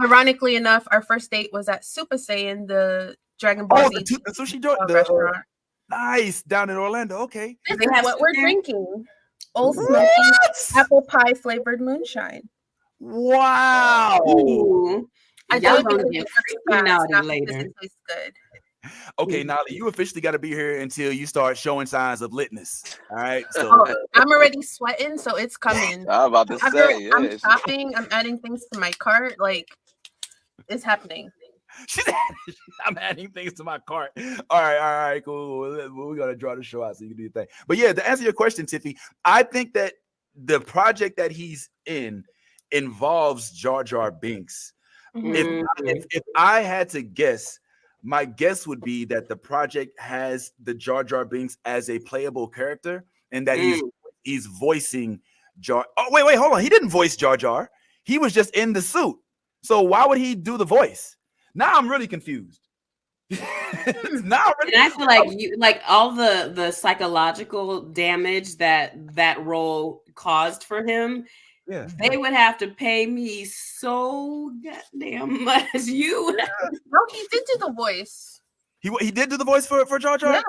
Speaker 4: ironically enough, our first date was at Super Saiyan, the Dragonball Z
Speaker 1: the sushi joint,
Speaker 4: restaurant.
Speaker 1: Nice, down in Orlando. Okay.
Speaker 4: This is what we're drinking. Old Smoky apple pie flavored moonshine.
Speaker 1: Wow.
Speaker 6: Ooh.
Speaker 4: I
Speaker 6: Y'all
Speaker 4: don't
Speaker 6: gonna
Speaker 4: think
Speaker 6: get
Speaker 4: it's
Speaker 6: freaking later.
Speaker 4: It tastes good.
Speaker 1: Okay, Nolly, you officially got to be here until you start showing signs of litness. All right. So
Speaker 4: I'm already sweating, so it's coming.
Speaker 7: I'm about to say,
Speaker 4: I'm shopping. I'm adding things to my cart. Like, it's happening.
Speaker 1: I'm adding things to my cart. All right, cool. We're gonna draw the show out so you can do your thing. But yeah, to answer your question, Tiffy, I think that the project that he's in involves Jar Jar Binks. If I had to guess, my guess would be that the project has the Jar Jar Binks as a playable character, and that he's voicing Jar. Oh, wait, hold on. He didn't voice Jar Jar. He was just in the suit. So why would he do the voice? Now I'm really confused.
Speaker 6: And I feel like all the psychological damage that role caused for him.
Speaker 1: Yeah,
Speaker 6: they would have to pay me so goddamn much.
Speaker 4: No, he did do the voice.
Speaker 1: He did do the voice for Jar Jar?
Speaker 4: Yeah.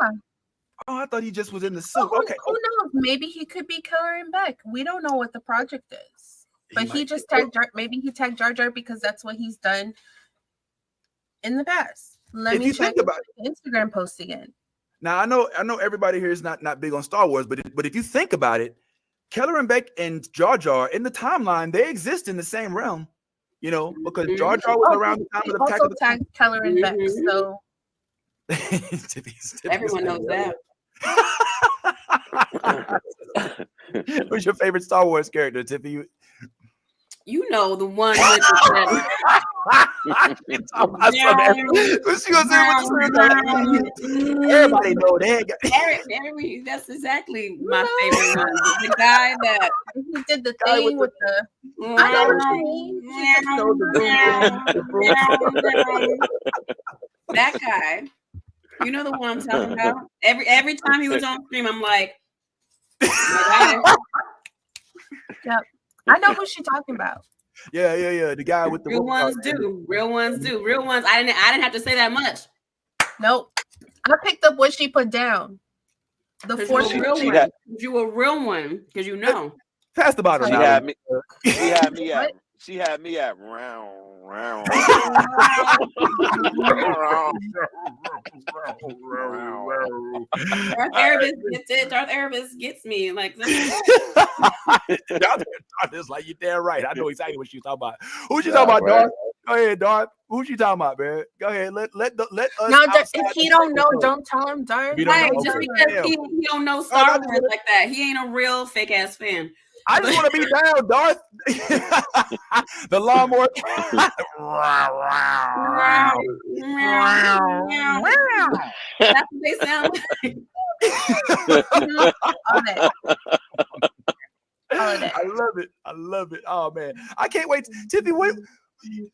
Speaker 1: Oh, I thought he just was in the suit.
Speaker 4: Well,
Speaker 1: okay.
Speaker 4: Who knows? Maybe he could be Keller Beck. We don't know what the project is. But he just tagged maybe he tagged Jar Jar because that's what he's done in the past. Let me check the Instagram post again.
Speaker 1: Now I know everybody here is not big on Star Wars, but if you think about it, Keller and Beck and Jar Jar in the timeline, they exist in the same realm, you know, because Jar Jar was around the time of the Attack of the
Speaker 4: tagged Keller and Beck, so
Speaker 6: everyone knows that.
Speaker 1: Who's your favorite Star Wars character, Tiffy?
Speaker 6: You know the one with the
Speaker 1: everybody know that.
Speaker 6: That's exactly my favorite one. The guy that
Speaker 4: he did the thing with the
Speaker 6: that guy. You know the one I'm talking about. Every time he was on screen, I'm like,
Speaker 4: yep. I know who she's talking about.
Speaker 1: Yeah. The guy with the
Speaker 6: real ones do. Real ones. I didn't have to say that much.
Speaker 4: Nope. I picked up what she put down. The fourth
Speaker 6: real one. You a real one because you know.
Speaker 1: Pass the bottle.
Speaker 7: She had me at round.
Speaker 6: Darth Erebus gets me like
Speaker 1: Darth is like, you're damn right. I know exactly what she's talking about. Who's she talking about, Darth? Go ahead, Darth. Who's she talking about, man? Go ahead. Let us.
Speaker 4: No, if he don't know, don't tell him, Darth.
Speaker 6: Right, just because he don't know Star Wars like that, he ain't a real fake ass fan.
Speaker 1: I just want to be down, Darth. The lawnmower.
Speaker 6: That's what they sound like.
Speaker 1: I love it. Oh man, I can't wait. Tiffy, wait.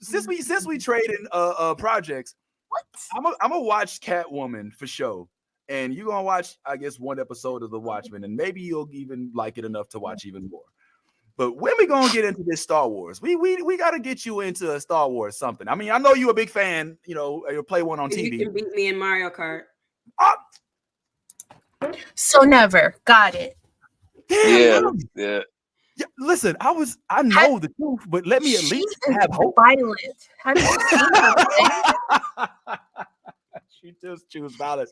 Speaker 1: Since we trade in projects, I'm gonna watch Catwoman for sure. And you're gonna watch, I guess, one episode of The Watchmen, and maybe you'll even like it enough to watch even more. But when we gonna get into this Star Wars? We got to get you into a Star Wars something. I mean, I know you're a big fan. You know, you'll play one on TV.
Speaker 6: You can beat me in Mario Kart.
Speaker 4: So never got it.
Speaker 1: Damn,
Speaker 7: Yeah.
Speaker 1: Listen, I know the truth, but let me at least have hope.
Speaker 4: Violent. Have you seen her?
Speaker 1: She just choose violence.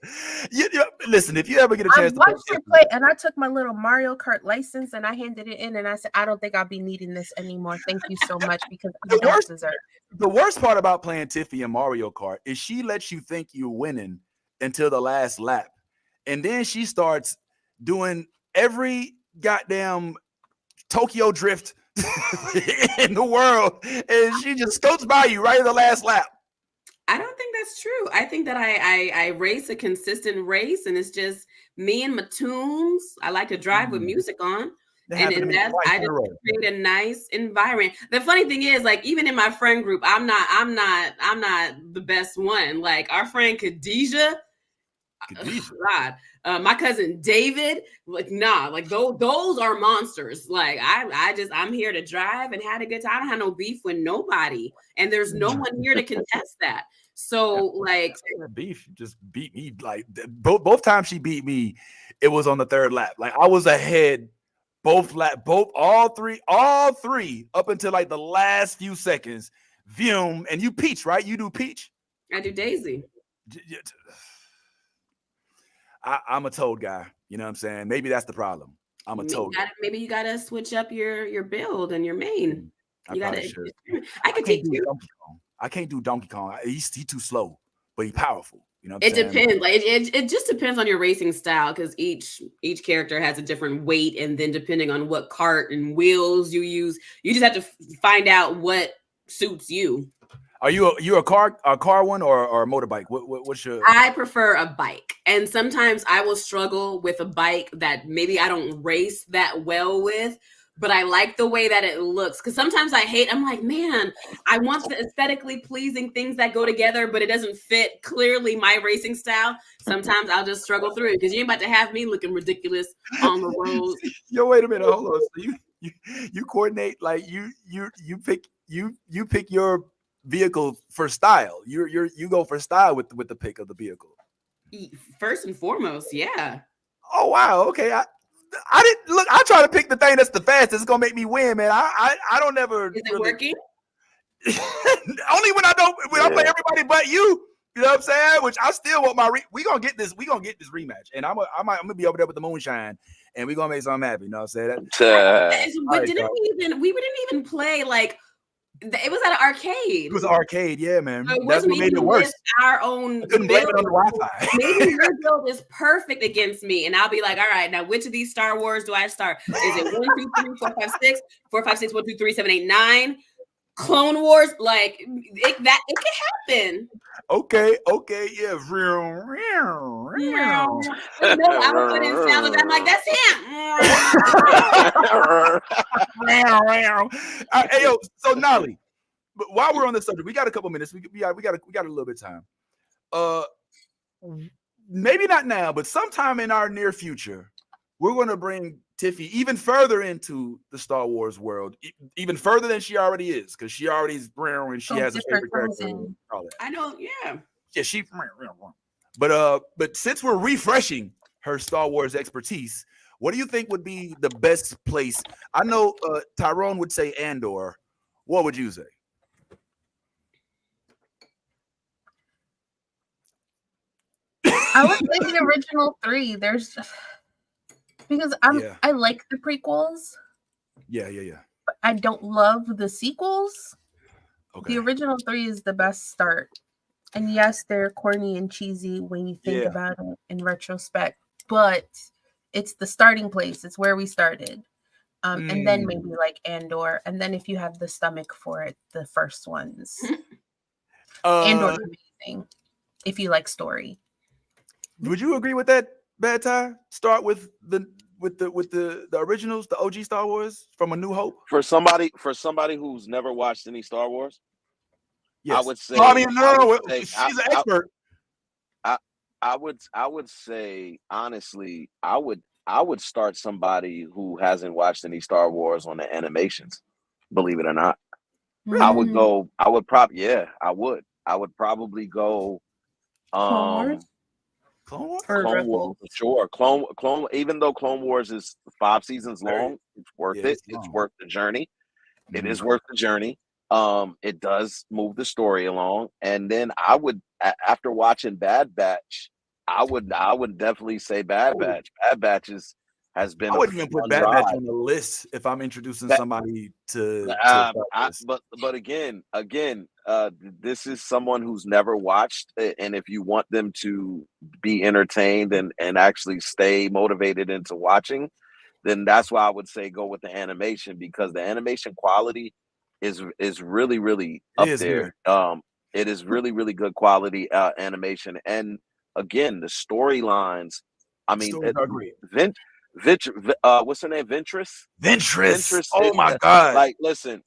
Speaker 1: Listen, if you ever get a
Speaker 4: I
Speaker 1: chance to
Speaker 4: watched her play, and I took my little Mario Kart license and I handed it in, and I said, I don't think I'll be needing this anymore. Thank you so much, because I don't deserve it.
Speaker 1: The worst part about playing Tiffy in Mario Kart is she lets you think you're winning until the last lap. And then she starts doing every goddamn Tokyo drift in the world, and she just scopes by you right in the last lap.
Speaker 6: I don't think that's true. I think that I race a consistent race, and it's just me and my tunes. I like to drive with music on, and that's, I just create a nice environment. The funny thing is, like, even in my friend group, I'm not the best one. Like our friend Khadijah. God, my cousin David, like those are monsters. Like I'm here to drive and had a good time. I don't have no beef with nobody, and there's no one here to contest that. So like
Speaker 1: beef just beat me. Like both times she beat me, it was on the third lap. Like I was ahead all three up until like the last few seconds. Vroom, and you Peach, right? You do Peach.
Speaker 6: I do Daisy.
Speaker 1: I'm a Toad guy. You know what I'm saying? Maybe that's the problem. I'm a Toad.
Speaker 6: Maybe you gotta switch up your build and your main. You gotta.
Speaker 1: I can't do Donkey Kong. He's too slow, but he's powerful. You know what I'm saying?
Speaker 6: Depends. Like it just depends on your racing style, because each character has a different weight, and then depending on what cart and wheels you use, you just have to find out what suits you.
Speaker 1: Are you a car one or a motorbike? What's your?
Speaker 6: I prefer a bike, and sometimes I will struggle with a bike that maybe I don't race that well with, but I like the way that it looks. Because sometimes I'm like, man, I want the aesthetically pleasing things that go together, but it doesn't fit clearly my racing style. Sometimes I'll just struggle through it, because you ain't about to have me looking ridiculous on the road.
Speaker 1: Yo, wait a minute, hold on. So you coordinate, like you pick your vehicle for style. You go for style with the pick of the vehicle.
Speaker 6: First and foremost, yeah.
Speaker 1: Oh wow, okay. I didn't look. I try to pick the thing that's the fastest. It's gonna make me win, man. I don't never.
Speaker 6: Is it working?
Speaker 1: Only when I play everybody but you. You know what I'm saying? Which I still want my. We gonna get this rematch, and I'm gonna be over there with the moonshine, and we gonna make something happen. You know what I'm saying?
Speaker 6: But we didn't even play like. It was at an arcade.
Speaker 1: It was an arcade, yeah, man.
Speaker 6: So
Speaker 1: that's what made it worse.
Speaker 6: Our own.
Speaker 1: I couldn't blame it on the Wi-Fi.
Speaker 6: Maybe your build is perfect against me, and I'll be like, all right, now which of these Star Wars do I start? Is it 1, 2, 3, 4, 5, 6, 4, 5, 6, 1, 2, 3, 7, 8, 9? Clone Wars, like it can happen.
Speaker 1: Okay, yeah.
Speaker 6: No, I would put in sounds like I'm like, that's him.
Speaker 1: Hey, yo, so Nolly, but while we're on the subject, we got a couple minutes. We got a little bit of time. Maybe not now, but sometime in our near future, we're going to bring Tiffy even further into the Star Wars world, even further than she already is, because she already is brown and she has a favorite character.
Speaker 6: I know, yeah.
Speaker 1: Yeah, but since we're refreshing her Star Wars expertise, what do you think would be the best place? I know Tyrone would say Andor. What would you say?
Speaker 4: I would say the original 3. There's just because I like the prequels.
Speaker 1: Yeah.
Speaker 4: But I don't love the sequels.
Speaker 1: Okay.
Speaker 4: The original 3 is the best start. And yes, they're corny and cheesy when you think about it in retrospect, but it's the starting place. It's where we started. And then maybe like Andor. And then if you have the stomach for it, the first ones. Andor's amazing if you like story.
Speaker 1: Would you agree with that, Bad Ty? Start with the originals, the OG Star Wars from A New Hope.
Speaker 7: For somebody who's never watched any Star Wars,
Speaker 1: yes.
Speaker 7: I would say.
Speaker 1: She's an expert.
Speaker 7: I would say honestly, I would I would start somebody who hasn't watched any Star Wars on the animations, believe it or not. I would go, I would probably probably go
Speaker 4: Clone
Speaker 1: Clone Wars?
Speaker 4: or
Speaker 7: Clone Wars,
Speaker 4: Rebels?
Speaker 7: sure. Clone, even though Clone Wars is 5 seasons long, it's worth it. It's worth the journey. It is worth the journey. It does move the story along. And then I would, after watching Bad Batch, I would definitely say Bad Batch. Bad Batch has been.
Speaker 1: I wouldn't even put Bad Batch on the list if I'm introducing somebody to
Speaker 7: but again, this is someone who's never watched, and if you want them to be entertained and actually stay motivated into watching, then that's why I would say go with the animation, because the animation quality is really, really up there. It is really, really good quality animation, and again, the storylines. I mean,
Speaker 1: are great.
Speaker 7: What's her name? Ventress.
Speaker 1: Oh my God!
Speaker 7: Like, listen.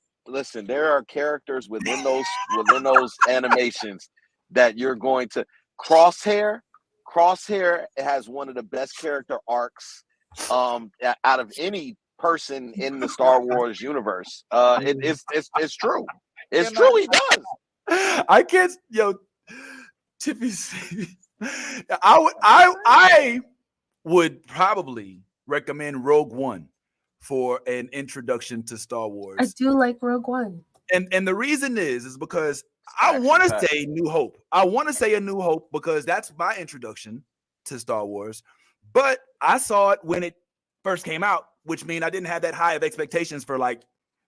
Speaker 7: There are characters within those animations that you're going to. Crosshair has one of the best character arcs out of any person in the Star Wars universe. It's true. It's true. He does.
Speaker 1: I can't. Tiffy. I would probably recommend Rogue One for an introduction to Star Wars.
Speaker 4: I do like Rogue One.
Speaker 1: And the reason is because I want to say New Hope. I want to say A New Hope because that's my introduction to Star Wars. But I saw it when it first came out, which means I didn't have that high of expectations for like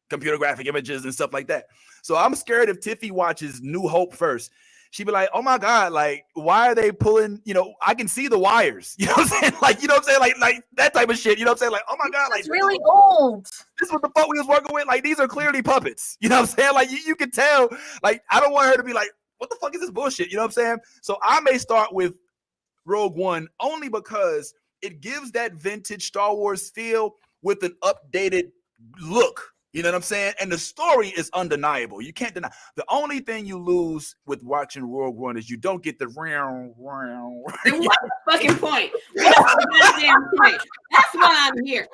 Speaker 1: computer graphic images and stuff like that. So I'm scared if Tiffy watches New Hope first, she'd be like, oh my God, like, why are they pulling, I can see the wires. You know what I'm saying? Like, you know what I'm saying? Like that type of shit. You know what I'm saying? Like, oh my God, like
Speaker 4: it's really old.
Speaker 1: This is what the fuck we was working with. Like, these are clearly puppets. You know what I'm saying? Like, you can tell, like, I don't want her to be like, what the fuck is this bullshit? You know what I'm saying? So I may start with Rogue One only because it gives that vintage Star Wars feel with an updated look. You know what I'm saying? And the story is undeniable. You can't deny. The only thing you lose with watching Rogue One is you don't get the round.
Speaker 6: What's the fucking point? What's the goddamn point? That's why I'm here.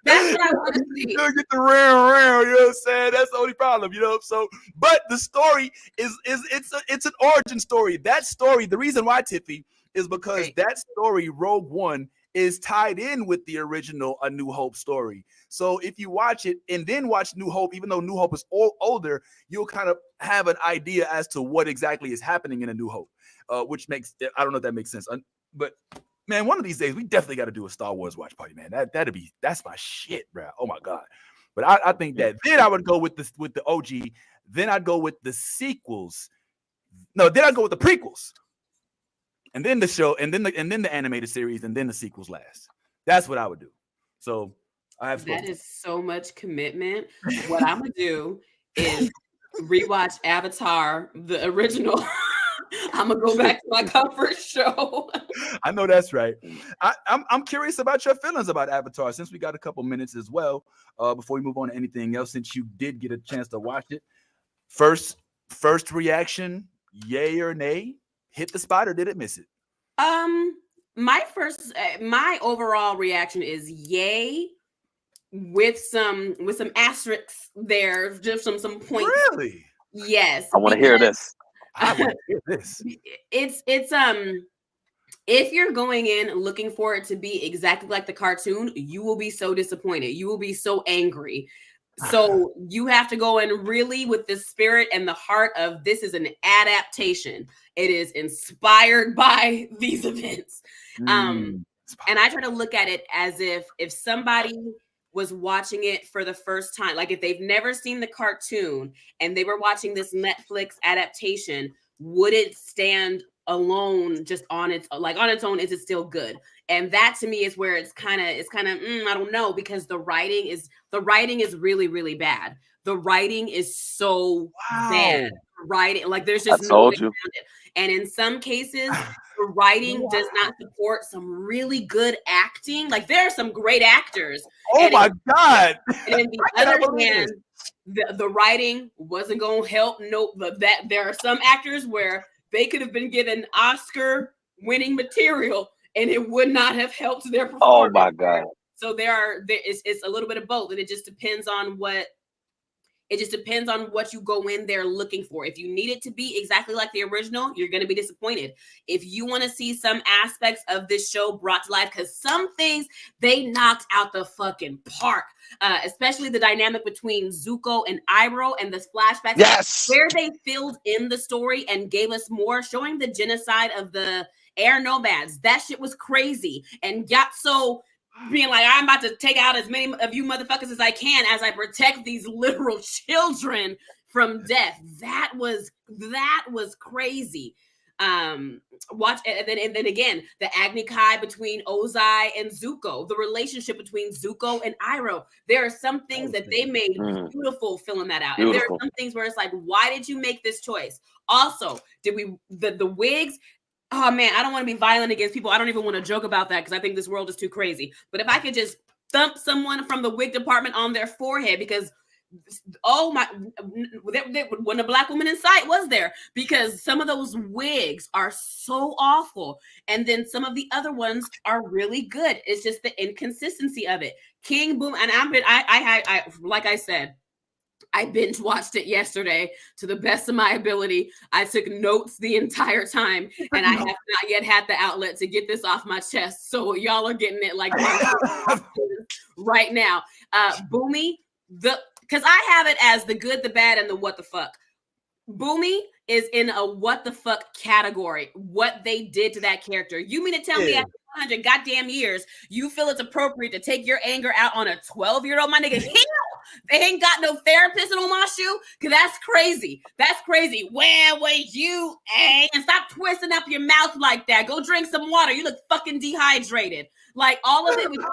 Speaker 6: That's what I want to see.
Speaker 1: You don't get the round. You know what I'm saying? That's the only problem. So, but the story is it's an origin story. That story, the reason why, Tiffy, is because that story, Rogue One, is tied in with the original A New Hope story. So if you watch it and then watch New Hope, even though New Hope is older, you'll kind of have an idea as to what exactly is happening in A New Hope, which makes, I don't know if that makes sense. But man, one of these days, we definitely got to do a Star Wars watch party, man. That's my shit, bro. Oh my God. But I think that then I would go with the OG. Then I'd go with the sequels. No, then I'd go with the prequels. And then the show, and then the animated series, and then the sequels last. That's what I would do. So I have
Speaker 6: that is so much commitment. What I'm gonna do is rewatch Avatar, the original. I'm gonna go back to my comfort show.
Speaker 1: I know that's right. I'm curious about your feelings about Avatar, since we got a couple minutes as well. Before we move on to anything else, since you did get a chance to watch it, first reaction, yay or nay? Hit the spot or did it miss it?
Speaker 6: My overall reaction is yay, with some asterisks there, just some points.
Speaker 1: Really?
Speaker 6: Yes.
Speaker 7: I want to hear this.
Speaker 1: I want to hear this.
Speaker 6: It's if you're going in looking for it to be exactly like the cartoon, you will be so disappointed. You will be so angry. So you have to go in really with the spirit and the heart of this is an adaptation. It is inspired by these events. And I try to look at it as if somebody was watching it for the first time, like if they've never seen the cartoon and they were watching this Netflix adaptation, would it stand alone just on its own? Is it still good? And that to me is where it's kind of I don't know, because the writing is really, really bad. The writing is so bad. Writing, like there's just no way around it. And in some cases, the writing does not support some really good acting. Like there are some great actors.
Speaker 1: Oh my God!
Speaker 6: And in the other hand, the writing wasn't going to help. Nope. But that there are some actors where they could have been given Oscar-winning material and it would not have helped their performance.
Speaker 7: Oh my God.
Speaker 6: So it's a little bit of both, and it just depends on what you go in there looking for. If you need it to be exactly like the original, you're going to be disappointed. If you want to see some aspects of this show brought to life, because some things they knocked out the fucking park, especially the dynamic between Zuko and Iroh and the flashbacks.
Speaker 7: Yes.
Speaker 6: Where they filled in the story and gave us more, showing the genocide of the air nomads. That shit was crazy. And Yatso being like, I'm about to take out as many of you motherfuckers as I can as I protect these literal children from death. That was crazy. Watch, and then again, the Agni Kai between Ozai and Zuko, the relationship between Zuko and Iroh. There are some things that they made beautiful filling that out.
Speaker 7: Beautiful.
Speaker 6: And there are some things where it's like, why did you make this choice? Also, the wigs? Oh man, I don't want to be violent against people. I don't even want to joke about that because I think this world is too crazy. But if I could just thump someone from the wig department on their forehead, because when a black woman in sight was there, because some of those wigs are so awful, and then some of the other ones are really good. It's just the inconsistency of it. King Boom, and I like I said, I binge watched it yesterday to the best of my ability. I took notes the entire time, and I have not yet had the outlet to get this off my chest. So y'all are getting it like right now. Boomy, because I have it as the good, the bad, and the what the fuck. Boomy is in a what the fuck category. What they did to that character. You mean to tell me after 100 goddamn years, you feel it's appropriate to take your anger out on a 12-year-old? My nigga, hell, they ain't got no therapist in Omashu? Because that's crazy. That's crazy. Where were you, and stop twisting up your mouth like that. Go drink some water. You look fucking dehydrated. Like, all of it was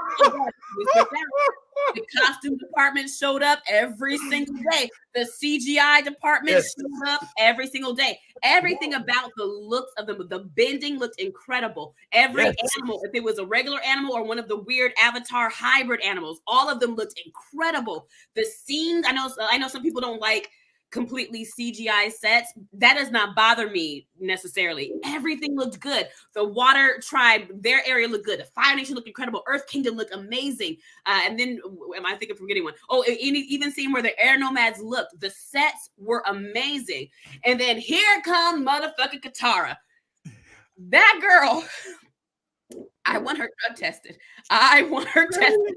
Speaker 6: the costume department showed up every single day. The CGI department showed up every single day. Everything about the looks of the bending looked incredible. Every animal, if it was a regular animal or one of the weird avatar hybrid animals, all of them looked incredible. The scenes, I know some people don't like completely CGI sets. That does not bother me necessarily. Everything looked good. The Water Tribe, their area looked good. The Fire Nation looked incredible. Earth Kingdom looked amazing. And then, am I thinking of forgetting one? Oh, even seeing where the air nomads looked. The sets were amazing. And then here come motherfucking Katara. That girl, I want her drug tested. I want her tested.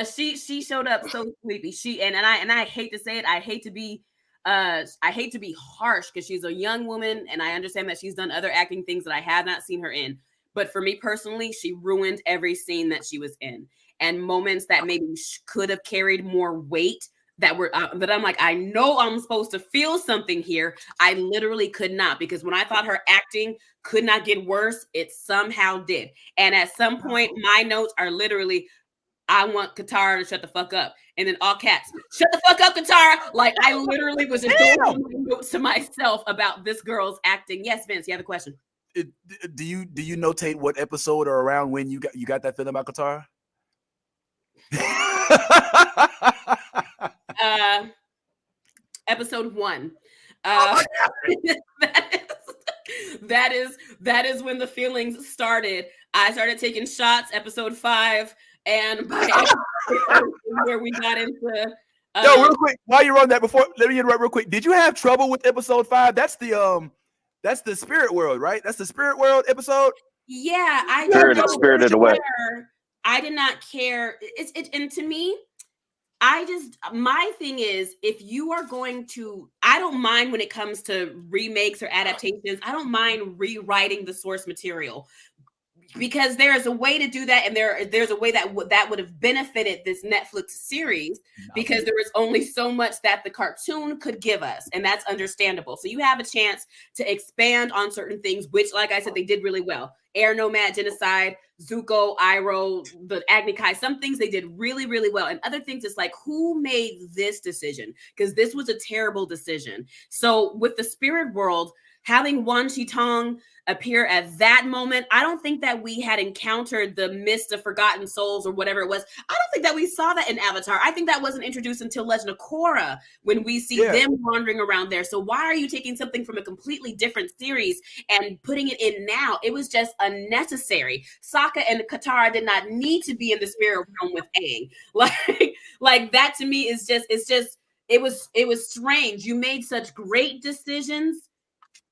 Speaker 6: She showed up so sleepy. And I hate to say it. I hate to be harsh because she's a young woman, and I understand that she's done other acting things that I have not seen her in. But for me personally, she ruined every scene that she was in, and moments that maybe could have carried more weight that I'm like, I know I'm supposed to feel something here. I literally could not, because when I thought her acting could not get worse, it somehow did. And at some point, my notes are literally, I want Katara to shut the fuck up. And then all caps, shut the fuck up, Katara. Like, I literally was indulging notes to myself about this girl's acting. Yes, Vince, you have a question.
Speaker 1: Do you notate what episode or around when you got that feeling about Katara?
Speaker 6: Episode 1. That is when the feelings started. I started taking shots. Episode 5. And by where we got into
Speaker 1: yo, real quick, while you're on that, let me interrupt real quick. Did you have trouble with episode 5? That's the spirit world, right? That's the spirit world episode.
Speaker 6: Yeah,
Speaker 7: Spirited Away.
Speaker 6: I did not care. And to me, my thing is, if you are going to, I don't mind when it comes to remakes or adaptations. I don't mind rewriting the source material, because there is a way to do that, and there's a way that would have benefited this Netflix series, because there was only so much that the cartoon could give us, and that's understandable. So you have a chance to expand on certain things, which, like I said, they did really well. Air Nomad, Genocide, Zuko, Iroh, the Agni Kai, some things they did really, really well. And other things, it's like, who made this decision? Because this was a terrible decision. So with the spirit world, having Wan Shi-tong appear at that moment, I don't think that we had encountered the Mist of Forgotten Souls or whatever it was. I don't think that we saw that in Avatar. I think that wasn't introduced until Legend of Korra when we see them wandering around there. So why are you taking something from a completely different series and putting it in now? It was just unnecessary. Sokka and Katara did not need to be in the spirit realm with Aang. Like that to me is just, it was strange. You made such great decisions,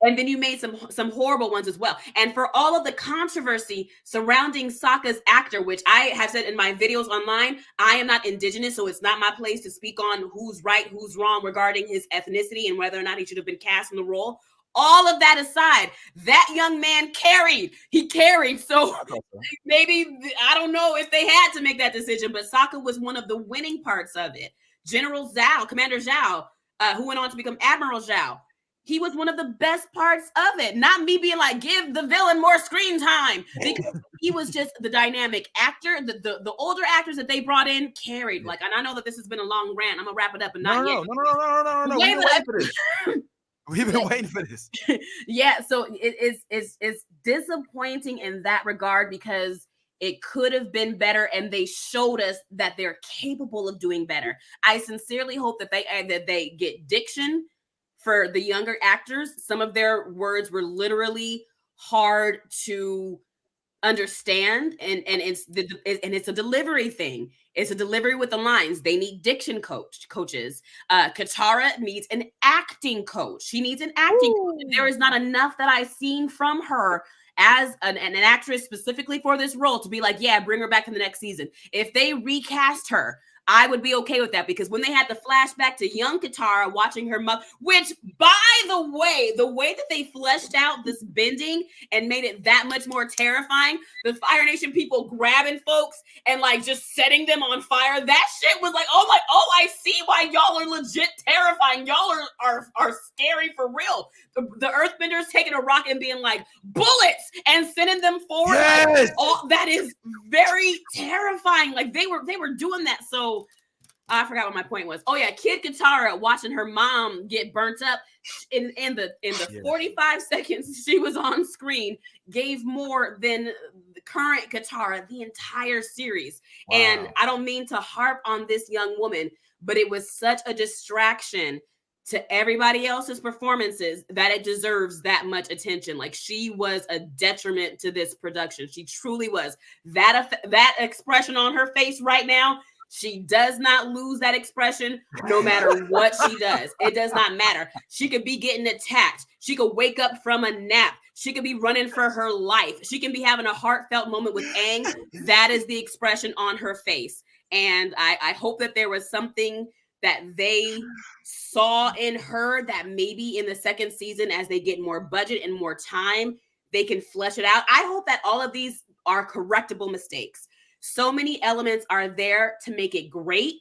Speaker 6: and then you made some horrible ones as well. And for all of the controversy surrounding Sokka's actor, which I have said in my videos online, I am not indigenous, so it's not my place to speak on who's right, who's wrong regarding his ethnicity and whether or not he should have been cast in the role. All of that aside, that young man carried. He carried. So maybe, I don't know if they had to make that decision, but Sokka was one of the winning parts of it. General Zhao, Commander Zhao, who went on to become Admiral Zhao, he was one of the best parts of it. Not me being like, give the villain more screen time, because he was just the dynamic actor. The older actors that they brought in carried. Like, and I know that this has been a long rant. I'm gonna wrap it up, and not yet.
Speaker 1: No. We've been waiting for this. We've been waiting for this.
Speaker 6: Yeah, so it's disappointing in that regard, because it could have been better, and they showed us that they're capable of doing better. I sincerely hope that they get diction for the younger actors. Some of their words were literally hard to understand, and it's a delivery thing. It's a delivery with the lines. They need diction coaches. Katara needs an acting coach. She needs an acting coach. There is not enough that I've seen from her as an actress specifically for this role to be like, yeah, bring her back in the next season. If they recast her, I would be okay with that, because when they had the flashback to young Katara watching her mother, which, by the way that they fleshed out this bending and made it that much more terrifying, the Fire Nation people grabbing folks and like just setting them on fire, that shit was like, oh, I see why y'all are legit terrifying. Y'all are scary for real. The Earthbenders taking a rock and being like, bullets, and sending them forward.
Speaker 1: Yes!
Speaker 6: Like, that is very terrifying. Like they were doing that. So I forgot what my point was. Oh yeah, Kid Katara watching her mom get burnt up in the 45 seconds she was on screen gave more than the current Katara the entire series. Wow. And I don't mean to harp on this young woman, but it was such a distraction to everybody else's performances that it deserves that much attention. Like, she was a detriment to this production. She truly was. That expression on her face right now, she does not lose that expression no matter what she does. It does not matter. She could be getting attacked. She could wake up from a nap. She could be running for her life. She can be having a heartfelt moment with Aang. That is the expression on her face. And I hope that there was something that they saw in her that maybe in the second season, as they get more budget and more time, they can flesh it out. I hope that all of these are correctable mistakes. So many elements are there to make it great.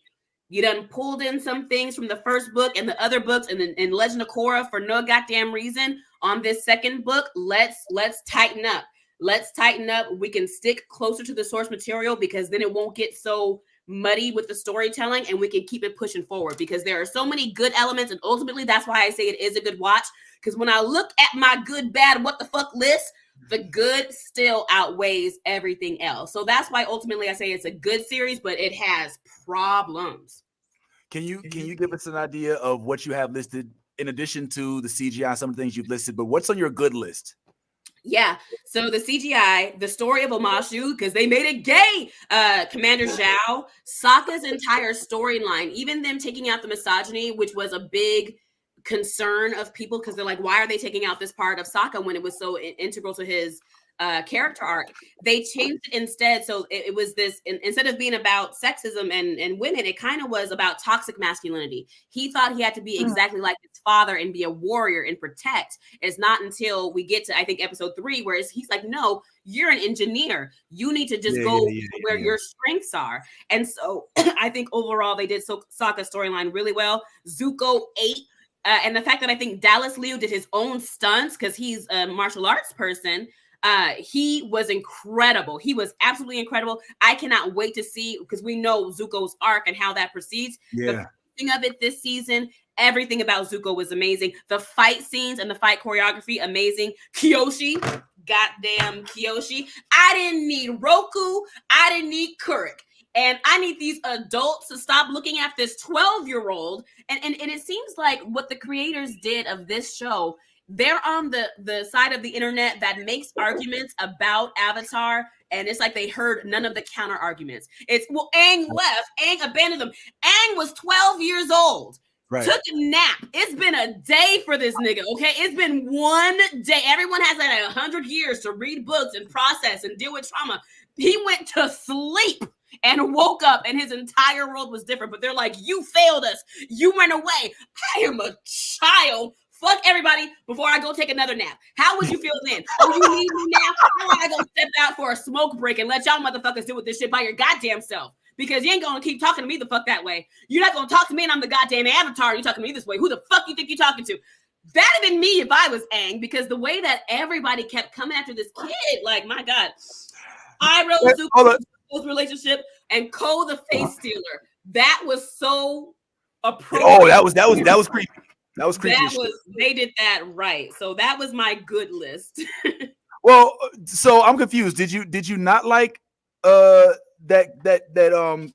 Speaker 6: You done pulled in some things from the first book and the other books and in Legend of Korra for no goddamn reason. On this second book, let's tighten up. Let's tighten up. We can stick closer to the source material, because then it won't get so muddy with the storytelling, and we can keep it pushing forward, because there are so many good elements. And ultimately, that's why I say it is a good watch, because when I look at my good, bad, what the fuck list, the good still outweighs everything else. So that's why ultimately I say it's a good series, but it has problems.
Speaker 1: Can you give us an idea of what you have listed in addition to the CGI, some of the things you've listed, but what's on your good list?
Speaker 6: Yeah, so the CGI, the story of Omashu, because they made it gay, Commander Zhao, Sokka's entire storyline, even them taking out the misogyny, which was a big concern of people, because they're like, why are they taking out this part of Sokka when it was so integral to his character arc? They changed it instead. So it was this, instead of being about sexism and women, it kind of was about toxic masculinity. He thought he had to be exactly like his father and be a warrior and protect. It's not until we get to, I think, episode 3, where he's like, no, you're an engineer. You need to just go where your strengths are. And so I think overall they did Sokka's storyline really well. Zuko ate. And the fact that I think Dallas Liu did his own stunts, because he's a martial arts person, he was incredible. He was absolutely incredible. I cannot wait to see, because we know Zuko's arc and how that proceeds. Yeah. The thing of it this season, everything about Zuko was amazing. The fight scenes and the fight choreography, amazing. Kyoshi, goddamn Kyoshi. I didn't need Roku. I didn't need Kurik. And I need these adults to stop looking at this 12-year-old. And it seems like what the creators did of this show, they're on the side of the internet that makes arguments about Avatar, and it's like they heard none of the counter arguments. It's, well, Aang left, Aang abandoned them. Aang was 12 years old. Right. Took a nap. It's been a day for this nigga, okay? It's been one day. Everyone has like 100 years to read books and process and deal with trauma. He went to sleep and woke up, and his entire world was different. But they're like, you failed us. You went away. I am a child. Fuck everybody before I go take another nap. How would you feel then? Oh, you need me now? How am I gonna step out for a smoke break and let y'all motherfuckers deal with this shit by your goddamn self? Because you ain't gonna keep talking to me the fuck that way. You're not gonna talk to me and I'm the goddamn Avatar. You're talking to me this way. Who the fuck you think you're talking to? That'd have been me if I was Aang, because the way that everybody kept coming after this kid, like, my God. Iroh, Zuko's relationship, and Ko the face stealer. That was so appropriate.
Speaker 1: Oh, that was creepy. That was creepy.
Speaker 6: They did that right. So that was my good list.
Speaker 1: Well, so I'm confused. Did you not like that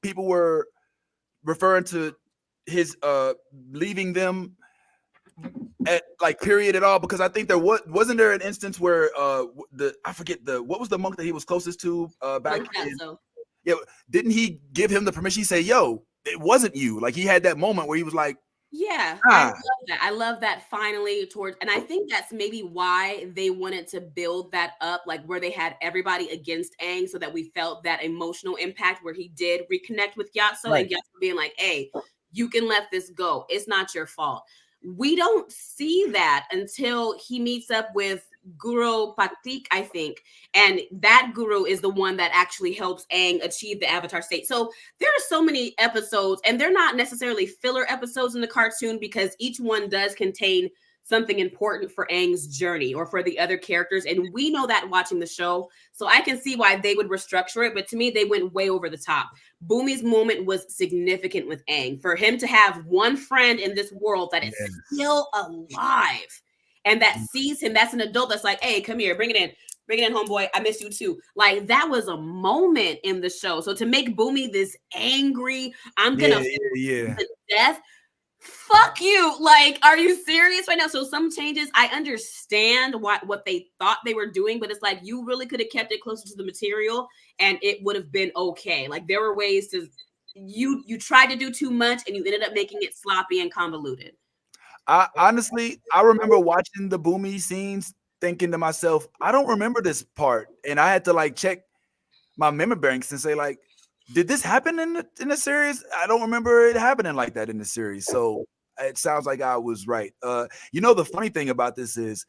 Speaker 1: people were referring to his leaving them at like period at all? Because I think there wasn't there an instance where I forget what was the monk that he was closest to back in, yeah, didn't he give him the permission? He said, yo, it wasn't you. Like, he had that moment where he was like,
Speaker 6: yeah, I love that. I love that finally and I think that's maybe why they wanted to build that up, like where they had everybody against Aang, so that we felt that emotional impact where he did reconnect with Gyatso, right. And Gyatso being like, hey, you can let this go. It's not your fault. We don't see that until he meets up with Guru Patik, I think. And that guru is the one that actually helps Aang achieve the Avatar state. So there are so many episodes, and they're not necessarily filler episodes in the cartoon, because each one does contain something important for Aang's journey or for the other characters. And we know that watching the show. So I can see why they would restructure it. But to me, they went way over the top. Bumi's moment was significant with Aang. For him to have one friend in this world that is still alive and that sees him, that's an adult that's like, hey, come here, bring it in, homeboy. I miss you too. Like, that was a moment in the show. So to make Bumi this angry, I'm gonna to death. Fuck you. Like, are you serious right now? So some changes, I understand what they thought they were doing, but it's like, you really could have kept it closer to the material and it would have been okay. Like, there were ways to, you tried to do too much and you ended up making it sloppy and convoluted.
Speaker 1: I remember watching the Bumi scenes thinking to myself, I don't remember this part. And I had to like check my memory banks and say, like, did this happen in the series? I don't remember it happening like that in the series. So it sounds like I was right. The funny thing about this is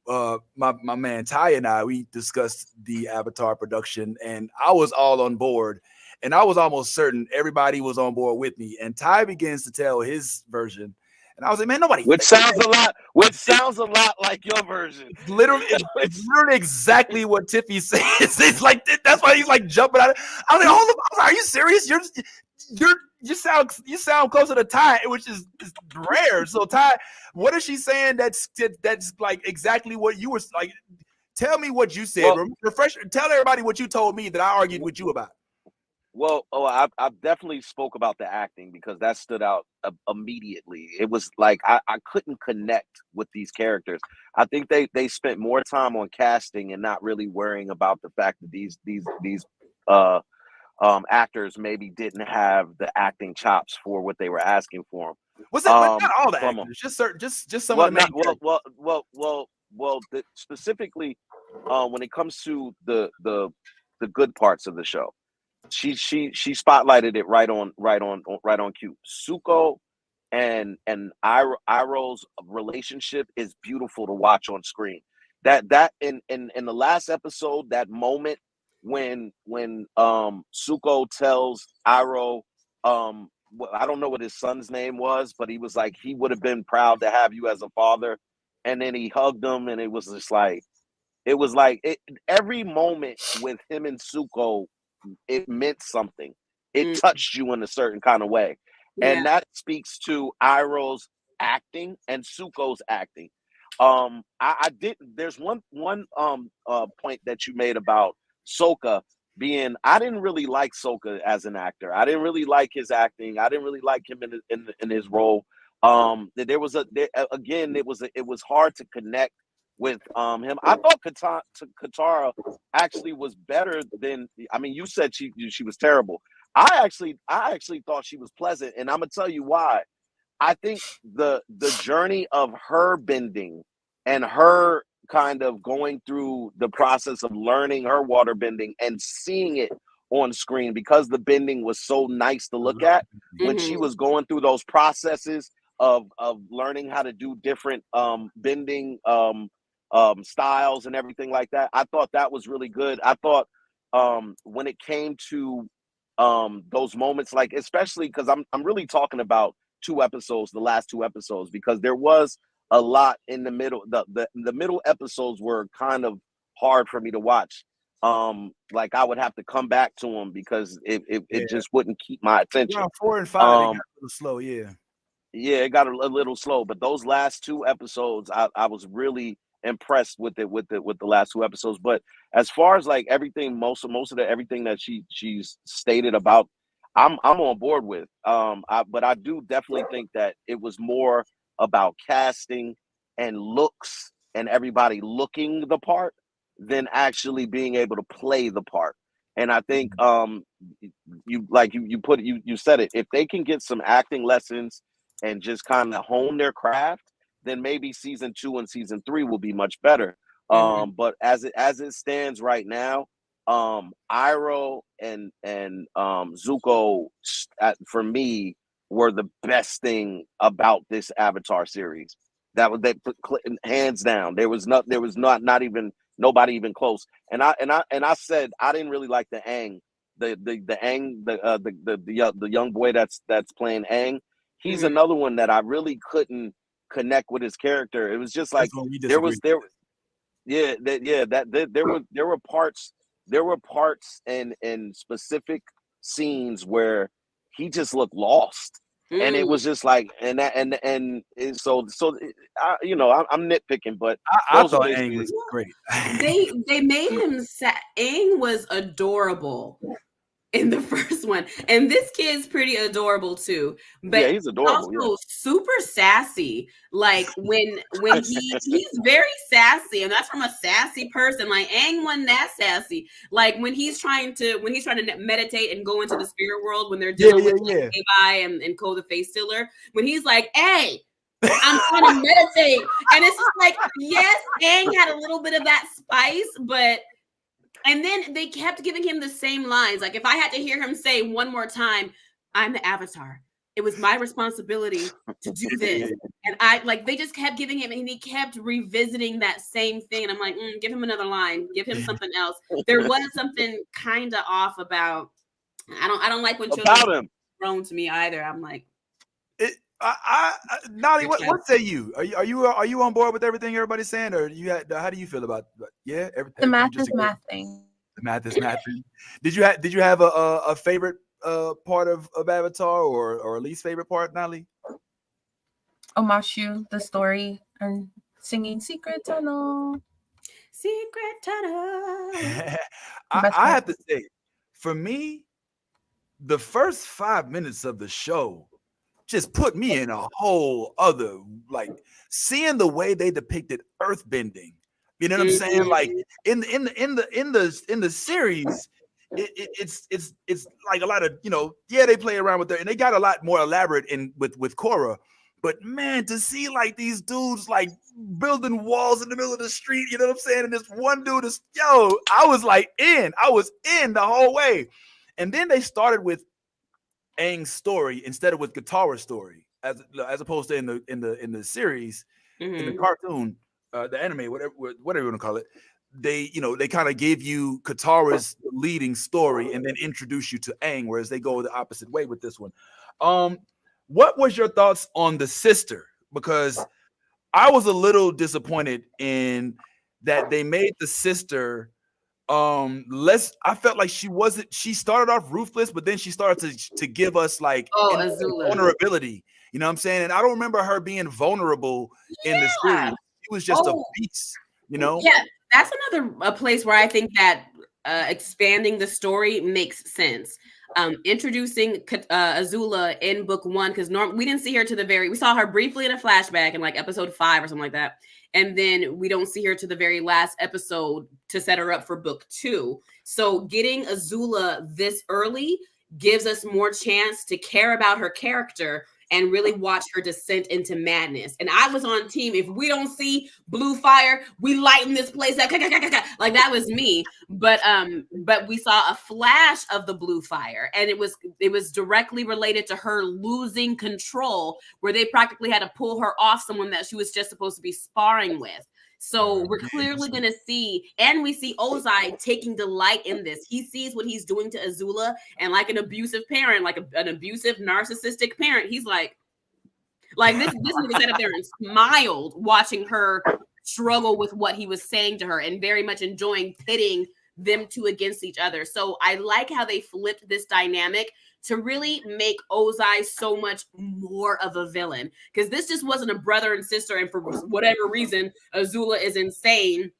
Speaker 1: my man Ty and I, we discussed the Avatar production, and I was all on board, and I was almost certain everybody was on board with me. And Ty begins to tell his version. And I was like, man, nobody.
Speaker 7: Which sounds a lot like your version.
Speaker 1: It's literally exactly what Tiffy says. It's like, that's why he's like jumping out. I was like, hold up, are you serious? You sound closer to Ty, which is rare. So Ty, what is she saying? That's like exactly what you were like. Tell me what you said. Well, tell everybody what you told me that I argued with you about.
Speaker 7: Well, I definitely spoke about the acting because that stood out immediately. It was like I couldn't connect with these characters. I think they spent more time on casting and not really worrying about the fact that these actors maybe didn't have the acting chops for what they were asking for them.
Speaker 1: Was it not all the actors? Just some of the main
Speaker 7: specifically when it comes to the good parts of the show. She spotlighted it right on cue. Zuko and Iroh's relationship is beautiful to watch on screen. That in the last episode, that moment when Zuko tells Iroh, I don't know what his son's name was, but he was like, he would have been proud to have you as a father, and then he hugged him, and it was just like, every moment with him and Zuko, it meant something. It touched you in a certain kind of way. Yeah. And that speaks to Iroh's acting and Suko's acting. I didn't. There's one point that you made about Sokka being. I didn't really like Sokka as an actor. I didn't really like his acting. I didn't really like him in his role. There was again. It was hard to connect with him. I thought Katara actually was better than. I mean, you said she was terrible. I actually thought she was pleasant, and I'm gonna tell you why. I think the journey of her bending and her kind of going through the process of learning her water bending and seeing it on screen, because the bending was so nice to look at when she was going through those processes of learning how to do different bending styles and everything like that. I thought that was really good. I thought when it came to those moments, like especially because I'm really talking about the last two episodes, because there was a lot in the middle. The middle episodes were kind of hard for me to watch. Like I would have to come back to them because it just wouldn't keep my attention.
Speaker 1: Around 4 and 5, they got a little slow,
Speaker 7: yeah, it got a little slow. But those last two episodes, I was really impressed with the last two episodes. But as far as like everything, most of everything that she's stated about, I'm on board with. But I do definitely think that it was more about casting and looks and everybody looking the part than actually being able to play the part. And I think you said it. If they can get some acting lessons and just kind of hone their craft, then maybe season 2 and season 3 will be much better. But as it stands right now, Iroh and Zuko, for me, were the best thing about this Avatar series. That was hands down. There was not even nobody even close. And I said I didn't really like the Aang, the young boy that's playing Aang. He's another one that I really couldn't connect with his character. It was just like there were parts and specific scenes where he just looked lost. And it was just like, I'm nitpicking, but
Speaker 1: I thought Aang was great.
Speaker 6: They made him Aang was adorable in the first one, and this kid's pretty adorable too. But
Speaker 7: yeah, he's adorable.
Speaker 6: Also super sassy. Like when he's very sassy, and that's from a sassy person. Like Aang wasn't that sassy. Like when he's trying to meditate and go into the spirit world when they're dealing with like, Levi and Ko the Face Stealer. When he's like, "Hey, I'm trying to meditate," and it's just like, yes, Aang had a little bit of that spice, but. And then they kept giving him the same lines. Like if I had to hear him say one more time, "I'm the Avatar. It was my responsibility to do this." And they just kept giving him, and he kept revisiting that same thing. And I'm like, give him another line, give him something else. There was something kind of off about. I don't like when children thrown to me either. I'm like,
Speaker 1: Nolly, what say you? Are you on board with everything everybody's saying, or how do you feel about everything?
Speaker 4: The math is mathing.
Speaker 1: The math is mathing. Did you have a favorite part of Avatar or least favorite part, Nolly?
Speaker 4: Omashu, the story, and singing Secret Tunnel.
Speaker 6: Secret Tunnel.
Speaker 1: I have to say, for me, the first 5 minutes of the show just put me in a whole other, like, seeing the way they depicted earthbending. You know what I'm saying? Like in the series, it's like a lot of, they play around with it, and they got a lot more elaborate with Korra. But man, to see like these dudes like building walls in the middle of the street, you know what I'm saying? And this one dude is, I was in the whole way. And then they started with Aang's story instead of with Katara's story, as opposed to in the series, in the cartoon, the anime, whatever you want to call it. They kind of gave you Katara's leading story and then introduce you to Aang, whereas they go the opposite way with this one. What was your thoughts on the sister? Because I was a little disappointed in that they made the sister I felt like she started off ruthless, but then she started to give us like vulnerability, You know what I'm saying? And I don't remember her being vulnerable in the series. She was just a beast, you know?
Speaker 6: Yeah, that's a place where I think that expanding the story makes sense. Introducing Azula in book 1, because we didn't see her we saw her briefly in a flashback in like episode 5 or something like that. And then we don't see her to the very last episode to set her up for book 2. So getting Azula this early gives us more chance to care about her character and really watch her descent into madness. And I was on team, if we don't see blue fire, we lighten this place up. Like that was me. But we saw a flash of the blue fire, and it was directly related to her losing control, where they practically had to pull her off someone that she was just supposed to be sparring with. So we're clearly going to see, and we see Ozai taking delight in this. He sees what he's doing to Azula, and like an abusive parent, like an abusive, narcissistic parent, he's like this nigga sat up there and smiled watching her struggle with what he was saying to her, and very much enjoying pitting them two against each other. So I like how they flipped this dynamic to really make Ozai so much more of a villain, because this just wasn't a brother and sister, and for whatever reason Azula is insane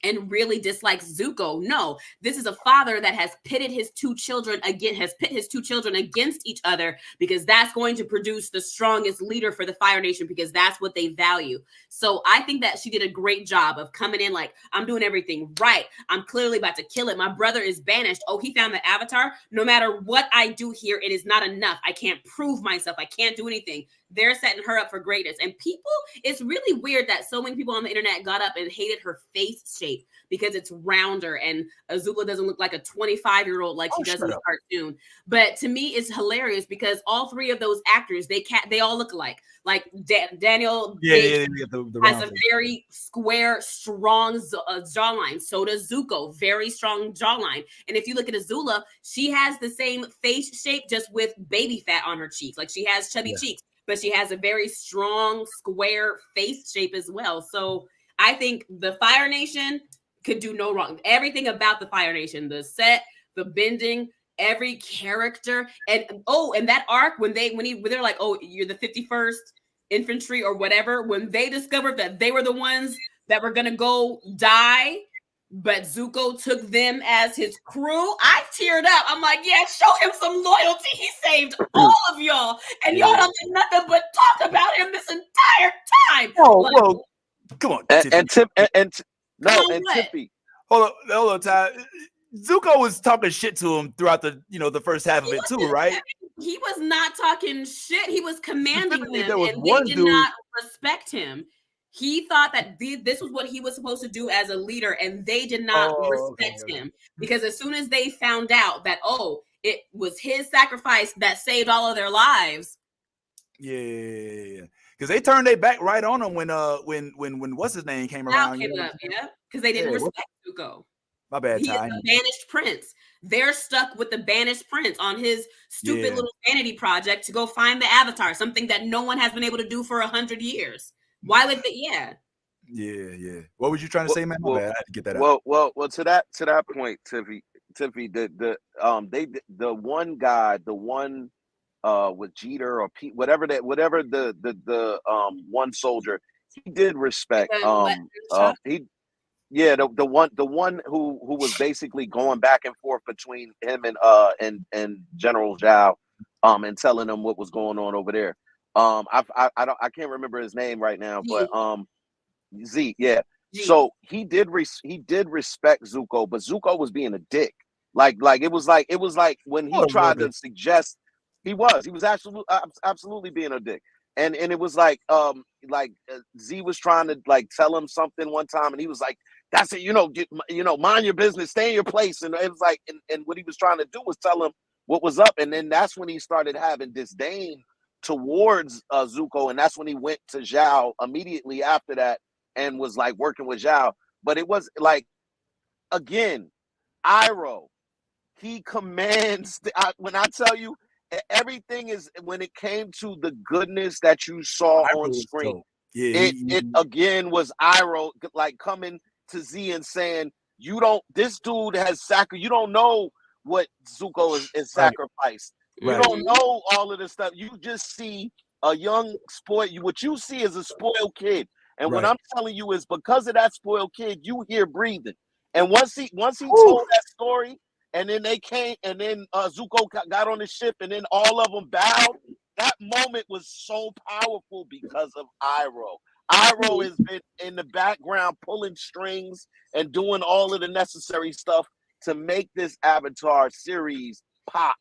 Speaker 6: and really dislikes Zuko. No, this is a father that has pitted his two children against each other, because that's going to produce the strongest leader for the Fire Nation, because that's what they value. So I think that she did a great job of coming in like, I'm doing everything right. I'm clearly about to kill it. My brother is banished. Oh, he found the Avatar. No matter what I do here, it is not enough. I can't prove myself. I can't do anything. They're setting her up for greatness. And people, it's really weird that so many people on the internet got up and hated her face shape because it's rounder, and Azula doesn't look like a 25-year-old like she does in the cartoon. But to me, it's hilarious because all three of those actors, they all look alike. Like Daniel has a very square, strong jawline. So does Zuko, very strong jawline. And if you look at Azula, she has the same face shape, just with baby fat on her cheeks. Like she has chubby cheeks, but she has a very strong, square face shape as well. So I think the Fire Nation could do no wrong. Everything about the Fire Nation, the set, the bending, every character, and that arc when they're like, oh, you're the 51st Infantry or whatever, when they discovered that they were the ones that were gonna go die, but Zuko took them as his crew, I teared up. I'm like, yeah, show him some loyalty. He saved all of y'all, and y'all don't do nothing but talk about him this entire time.
Speaker 1: Oh, well, come on.
Speaker 7: And Tippy.
Speaker 1: Hold on, Ty. Zuko was talking shit to him throughout the first half of it too, right?
Speaker 6: He was not talking shit. He was commanding them, and they did not respect him. He thought that this was what he was supposed to do as a leader, and they did not respect him, because as soon as they found out that, it was his sacrifice that saved all of their lives.
Speaker 1: Yeah. Because they turned their back right on him when what's his name came around.
Speaker 6: Because they didn't respect Zuko.
Speaker 1: My bad,
Speaker 6: He is
Speaker 1: Ty.
Speaker 6: a banished prince. They're stuck with the banished prince on his stupid little vanity project to go find the Avatar, something that no one has been able to do for 100 years. Why would they? Yeah.
Speaker 1: What was you trying to say, man? My bad. I had to get that out.
Speaker 7: Well, to that point, Tiffy, the one guy, the one with Jeter or Pete, whatever the one soldier, he did respect the one who was basically going back and forth between him and General Zhao, and telling him what was going on over there. I can't remember his name right now, but Z, yeah. G. So he did respect Zuko, but Zuko was being a dick. Like it was like when he tried to suggest, he was absolutely being a dick. And it was like Z was trying to like tell him something one time, and he was like, that's it, mind your business, stay in your place. And it was like, and what he was trying to do was tell him what was up. And then that's when he started having disdain towards Zuko, and that's when he went to Zhao immediately after that and was like working with Zhao. But it was like, again, Iroh, he commands when I tell you, everything is, when it came to the goodness that you saw on screen, it again was Iroh like coming to Z and saying, this dude has you don't know what Zuko is sacrificed. You don't know all of this stuff. You just see a young what you see is a spoiled kid. And what
Speaker 1: Right.
Speaker 7: I'm telling you is because of that spoiled kid, you hear breathing. And once he told that story, and then they came, and then Zuko got on the ship, and then all of them bowed. That moment was so powerful because of Iroh. Iroh has been in the background pulling strings and doing all of the necessary stuff to make this Avatar series pop.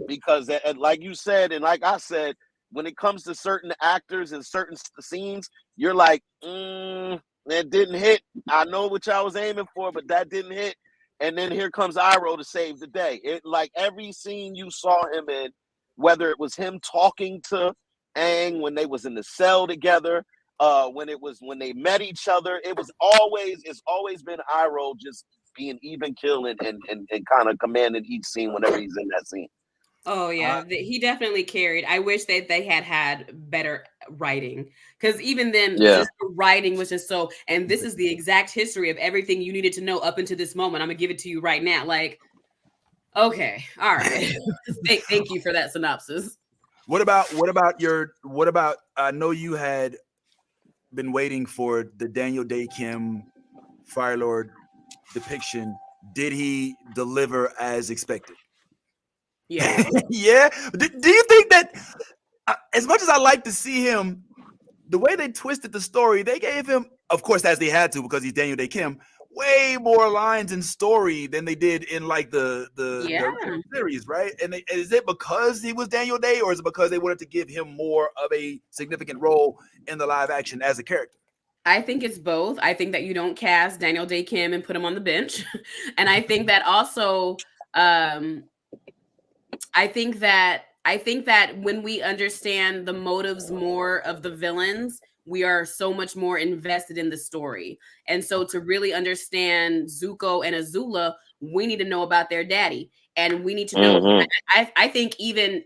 Speaker 7: Because, and like you said, and like I said, when it comes to certain actors and certain scenes, you're like, that didn't hit. I know what y'all was aiming for, but that didn't hit. And then here comes Iroh to save the day. It like every scene you saw him in, whether it was him talking to Aang when they was in the cell together, when they met each other, it's always been Iroh just being even kill and kind of commanding each scene whenever he's in that scene.
Speaker 6: Oh yeah, he definitely carried. I wish that they had better writing, because even then, just the writing was just so. And this is the exact history of everything you needed to know up until this moment. I'm gonna give it to you right now. Like, okay, all right. Thank you for that synopsis.
Speaker 1: What about I know you had been waiting for the Daniel Day Kim Fire Lord depiction. Did he deliver as expected?
Speaker 6: Yeah.
Speaker 1: Yeah. Do you think that as much as I like to see him, the way they twisted the story, they gave him, of course, as they had to because he's Daniel Day Kim, way more lines in story than they did in like the series, right? And is it because he was Daniel Day, or is it because they wanted to give him more of a significant role in the live action as a character?
Speaker 6: I think it's both. I think that you don't cast Daniel Day Kim and put him on the bench, and I think that also, I think that when we understand the motives more of the villains, we are so much more invested in the story. And so to really understand Zuko and Azula, we need to know about their daddy. And we need to know, I think even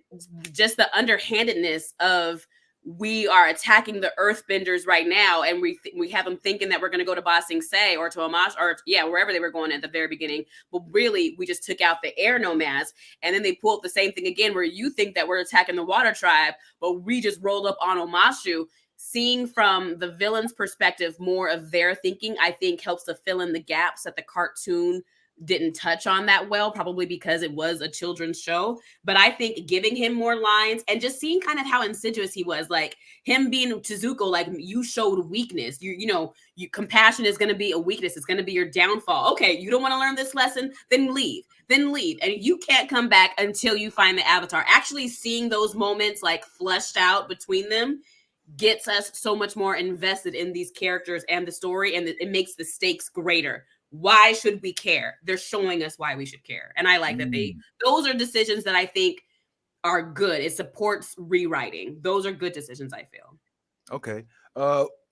Speaker 6: just the underhandedness of, we are attacking the earthbenders right now, and we have them thinking that we're going to go to Ba Sing Se or to Amash, or wherever they were going at the very beginning. But really, we just took out the air nomads, and then they pulled the same thing again, where you think that we're attacking the water tribe, but we just rolled up on Omashu. Seeing from the villain's perspective more of their thinking, I think helps to fill in the gaps that the cartoon didn't touch on that well, probably because it was a children's show. But I think giving him more lines and just seeing kind of how insidious he was, like him being to Zuko, like, you showed weakness. You compassion is going to be a weakness. It's going to be your downfall. Okay, you don't want to learn this lesson? Then leave. And you can't come back until you find the Avatar. Actually seeing those moments like fleshed out between them gets us so much more invested in these characters and the story, and it makes the stakes greater. Why should we care? They're showing us why we should care. And I like that those are decisions that I think are good. It supports rewriting. Those are good decisions, I feel.
Speaker 1: Okay.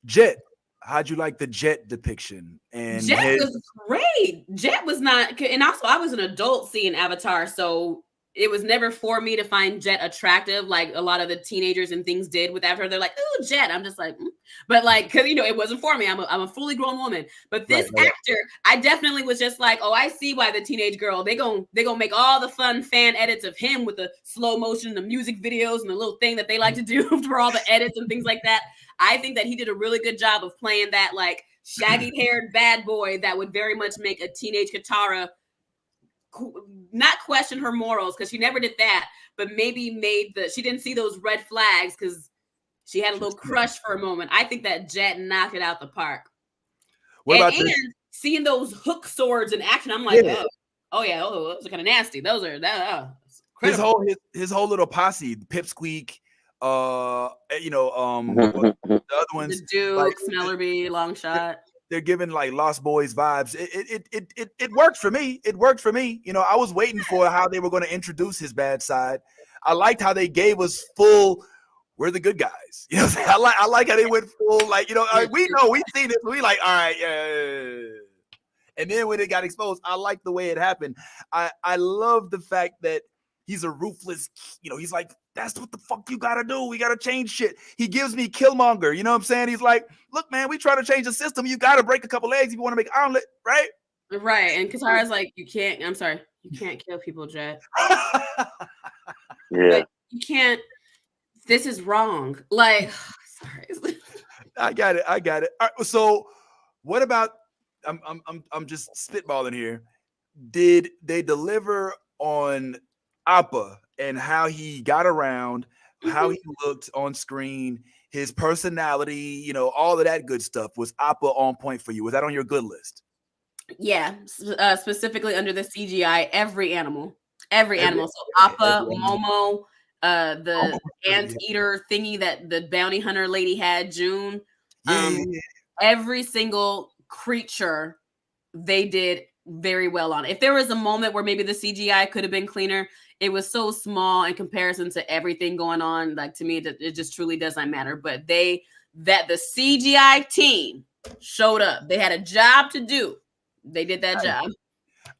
Speaker 1: Jet, how'd you like the Jet depiction? And
Speaker 6: Jet was great. Jet was not, and also I was an adult seeing Avatar, so it was never for me to find Jet attractive, like a lot of the teenagers and things did with Avatar. They're like, "Oh, Jet." I'm just like, but like, because it wasn't for me. I'm a fully grown woman. But this actor, I definitely was just like, oh, I see why the teenage girl. They gonna make all the fun fan edits of him with the slow motion, the music videos, and the little thing that they like to do for all the edits and things like that. I think that he did a really good job of playing that like shaggy-haired bad boy that would very much make a teenage Katara not question her morals, because she never did that, but maybe she didn't see those red flags because she had a little crush for a moment. I think that Jet knocked it out the park. And seeing those hook swords in action, I'm like, those are kind of nasty. Those are
Speaker 1: his whole little posse, Pipsqueak, the other ones,
Speaker 6: the Duke, like, Smellerby, Longshot.
Speaker 1: They're giving like Lost Boys vibes. It worked for me. It worked for me. I was waiting for how they were going to introduce his bad side. I liked how they gave us full, we're the good guys. I like how they went full, like, we know, we've seen it. We like, all right, yeah. And then when it got exposed, I like the way it happened. I love the fact that he's a ruthless, he's like, that's what the fuck you gotta do. We gotta change shit. He gives me Killmonger. You know what I'm saying? He's like, look, man, we try to change the system. You gotta break a couple eggs if you want to make an omelet, right?
Speaker 6: Right. And Katara's like, you can't kill people, Jet.
Speaker 7: Yeah.
Speaker 6: But you can't This is wrong. Like, sorry.
Speaker 1: I got it. All right, so, what about? I'm just spitballing here. Did they deliver on Appa and how he got around, how he looked on screen, his personality, all of that good stuff? Was Appa on point for you? Was that on your good list?
Speaker 6: Yeah, specifically under the CGI, every animal. So Appa, Momo, the anteater thingy that the bounty hunter lady had, June. Every single creature they did very well on. If there was a moment where maybe the CGI could have been cleaner, it was so small in comparison to everything going on. Like, to me, it just truly does not matter. But the CGI team showed up. They had a job to do. They did that job.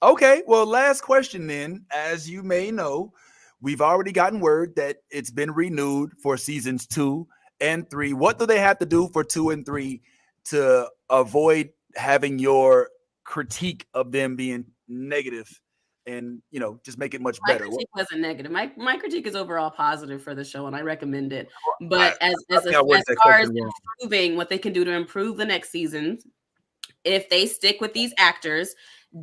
Speaker 1: Okay, well, last question then. As you may know, we've already gotten word that it's been renewed for seasons 2 and 3. What do they have to do for 2 and 3 to avoid having your critique of them being negative and, just make it much better?
Speaker 6: My critique wasn't negative. My critique is overall positive for the show, and I recommend it. But as far as improving what they can do to improve the next season, if they stick with these actors,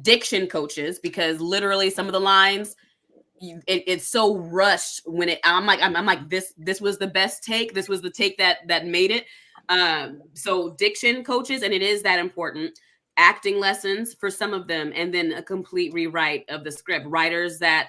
Speaker 6: diction coaches, because literally some of the lines, it's so rushed when I'm like this was the best take. This was the take that made it. So diction coaches, and it is that important. Acting lessons for some of them, and then a complete rewrite of the script. Writers that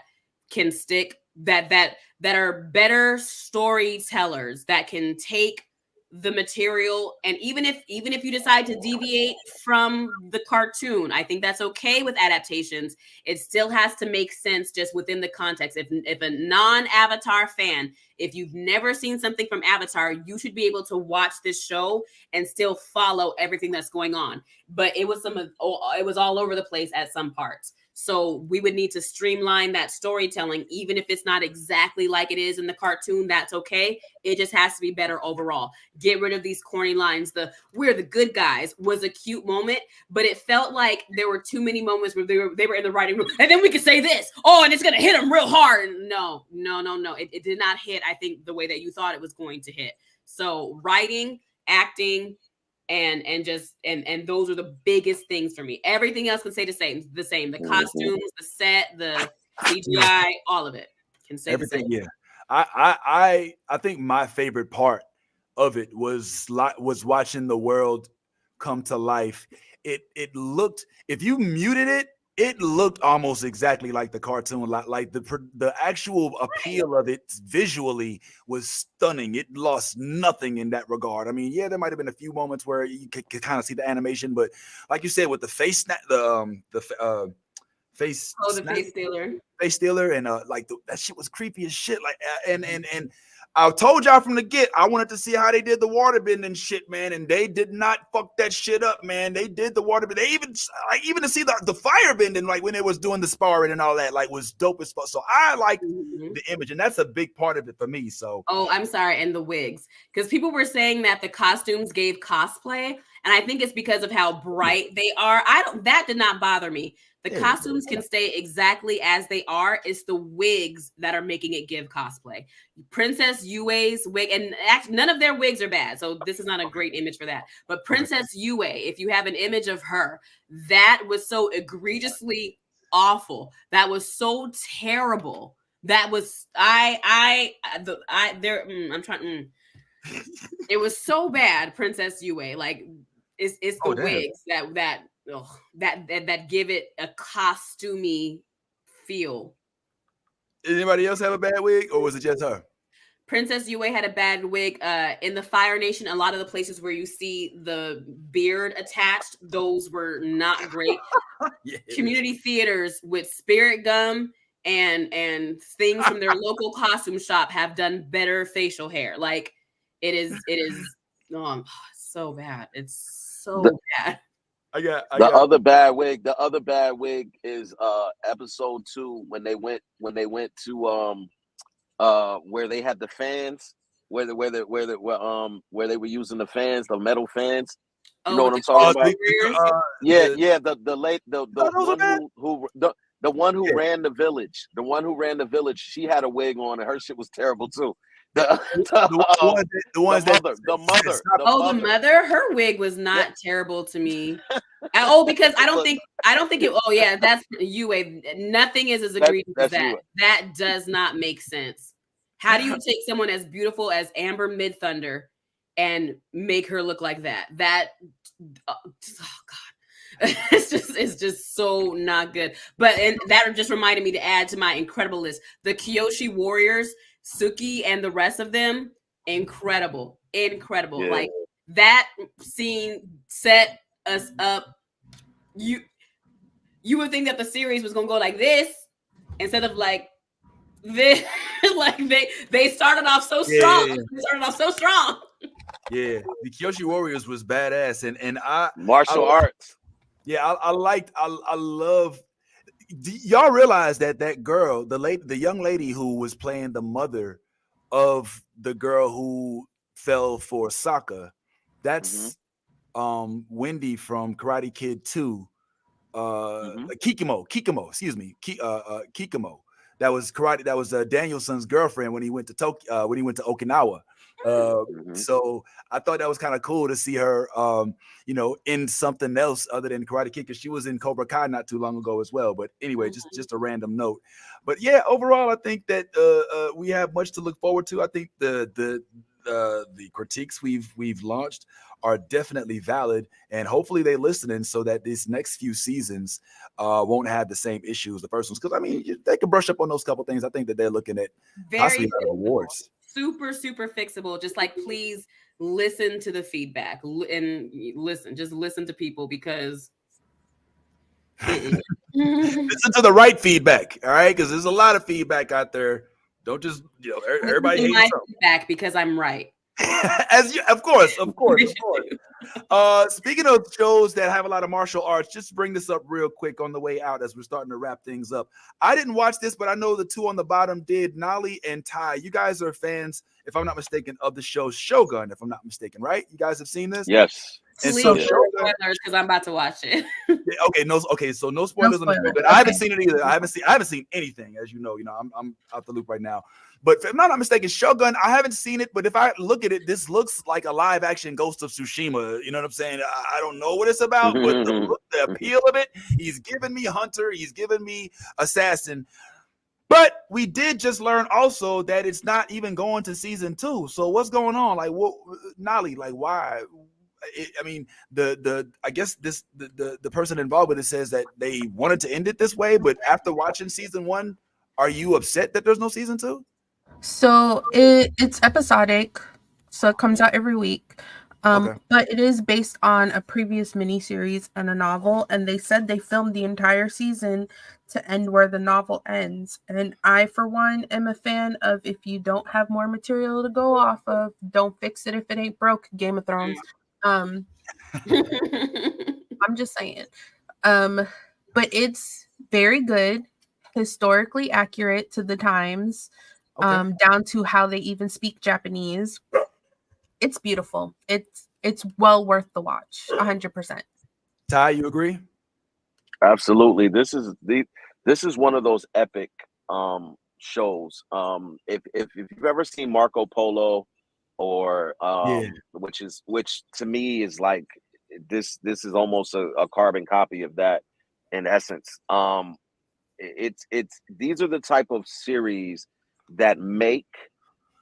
Speaker 6: can stick, that are better storytellers, that can take the material, and even if you decide to deviate from the cartoon, I think that's okay with adaptations. It still has to make sense just within the context. If a non-Avatar fan, if you've never seen something from Avatar, you should be able to watch this show and still follow everything that's going on. But it was all over the place at some parts. So we would need to streamline that storytelling, even if it's not exactly like it is in the cartoon. That's okay. It just has to be better overall. Get rid of these corny lines. "We're the good guys" was a cute moment, but it felt like there were too many moments where they were in the writing room, and then we could say this, and it's gonna hit them real hard. No. It did not hit, I think, the way that you thought it was going to hit. So writing, acting, and those are the biggest things for me. Everything else can stay the same. The costumes, the set, the CGI, all of it can stay everything.
Speaker 1: The same. Yeah, I think my favorite part of it was watching the world come to life. It looked, if you muted it, it looked almost exactly like the cartoon. Like the actual appeal of it visually was stunning. It lost nothing in that regard. I mean, yeah, there might have been a few moments where you could kind of see the animation, but like you said, with the face face stealer, and that shit was creepy as shit. Like, and I told y'all from the get, I wanted to see how they did the water bending shit, man, and they did not fuck that shit up, man. They did the water bending. They even to see the fire bending, like when it was doing the sparring and all that, like, was dope as fuck. So I like the image, and that's a big part of it for me. So
Speaker 6: I'm sorry, and the wigs, because people were saying that the costumes gave cosplay, and I think it's because of how bright they are. That did not bother me. The costumes can stay exactly as they are. It's the wigs that are making it give cosplay. Princess Yue's wig, and actually none of their wigs are bad, so this is not a great image for that. But Princess Yue, if you have an image of her, that was so egregiously awful. That was so terrible. That was it was so bad. Princess Yue, like, it's the wigs that give it a costumey feel.
Speaker 1: Did anybody else have a bad wig, or was it just her?
Speaker 6: Princess Yue had a bad wig. In the Fire Nation, a lot of the places where you see the beard attached, those were not great. Community theaters with spirit gum and things from their local costume shop have done better facial hair. Like, it is so bad. It's so bad.
Speaker 7: The other bad wig is episode 2 when they went to where they had the fans, where they were using the fans, the metal fans. You know what I'm talking about? The one who ran the village. The one who ran the village, she had a wig on, and her shit was terrible too.
Speaker 1: The ones that
Speaker 7: the mother.
Speaker 6: The mother. Her wig was not terrible to me. Because I don't think it. Oh yeah, that's Yue. Nothing is as egregious as that.
Speaker 7: Yue.
Speaker 6: That does not make sense. How do you take someone as beautiful as Amber Mid Thunder and make her look like that? Oh God, it's just so not good. But and that just reminded me to add to my incredible list the Kyoshi Warriors, Suki, and the rest of them. Incredible. Yeah. Like that scene set us up. You would think that the series was gonna go like this instead of like this. Like they started off so strong. Yeah. They started off so strong.
Speaker 1: Yeah, the Kyoshi Warriors was badass, and
Speaker 7: martial arts.
Speaker 1: Yeah, I love. Y'all realize that girl, the young lady who was playing the mother of the girl who fell for Sokka, that's Wendy from Karate Kid 2. Kikimo, excuse me, Kikimo. That was karate. That was Danielson's girlfriend when he went to Okinawa. So I thought that was kind of cool to see her, in something else other than Karate Kid, because she was in Cobra Kai not too long ago as well. But anyway, just a random note. But yeah, overall, I think that we have much to look forward to. I think the critiques we've launched are definitely valid, and hopefully they listening so that these next few seasons won't have the same issues the first ones. Because I mean, they can brush up on those couple things. I think that they're looking at possibly awards.
Speaker 6: Super fixable. Just like, please listen to the feedback and just listen to people, because
Speaker 1: listen to the right feedback. All right, because there's a lot of feedback out there. Don't just everybody hates my
Speaker 6: feedback because I'm right.
Speaker 1: Of course. Speaking of shows that have a lot of martial arts, just bring this up real quick on the way out as we're starting to wrap things up. I didn't watch this, but I know the two on the bottom did. Nolly and Ty, you guys are fans, if I'm not mistaken, of the show Shogun. If I'm not mistaken, right? You guys have seen this?
Speaker 7: Yes.
Speaker 6: And so spoilers, because I'm about to watch it.
Speaker 1: So no spoilers on the Shogun. I haven't seen it either. I haven't seen anything, as you know. I'm out the loop right now. But if I'm not mistaken, Shogun, I haven't seen it, but if I look at it, this looks like a live action Ghost of Tsushima. You know what I'm saying? I don't know what it's about, but the appeal of it, he's giving me Hunter, he's giving me Assassin. But we did just learn also that it's not even going to season 2. So what's going on? Like, what, Nolly? Like, why? I guess the person involved with it says that they wanted to end it this way, but after watching season 1, are you upset that there's no season 2?
Speaker 4: So it's episodic, so it comes out every week. But it is based on a previous miniseries and a novel, and they said they filmed the entire season to end where the novel ends. And I, for one, am a fan of, if you don't have more material to go off of, don't fix it if it ain't broke. Game of Thrones. I'm just saying. But it's very good, historically accurate to the times. Down to how they even speak Japanese. It's beautiful. It's well worth the watch. 100%.
Speaker 1: Ty, you agree?
Speaker 7: Absolutely. This is one of those epic shows. If you've ever seen Marco Polo, or which to me is like this is almost a carbon copy of that in essence. It's these are the type of series that make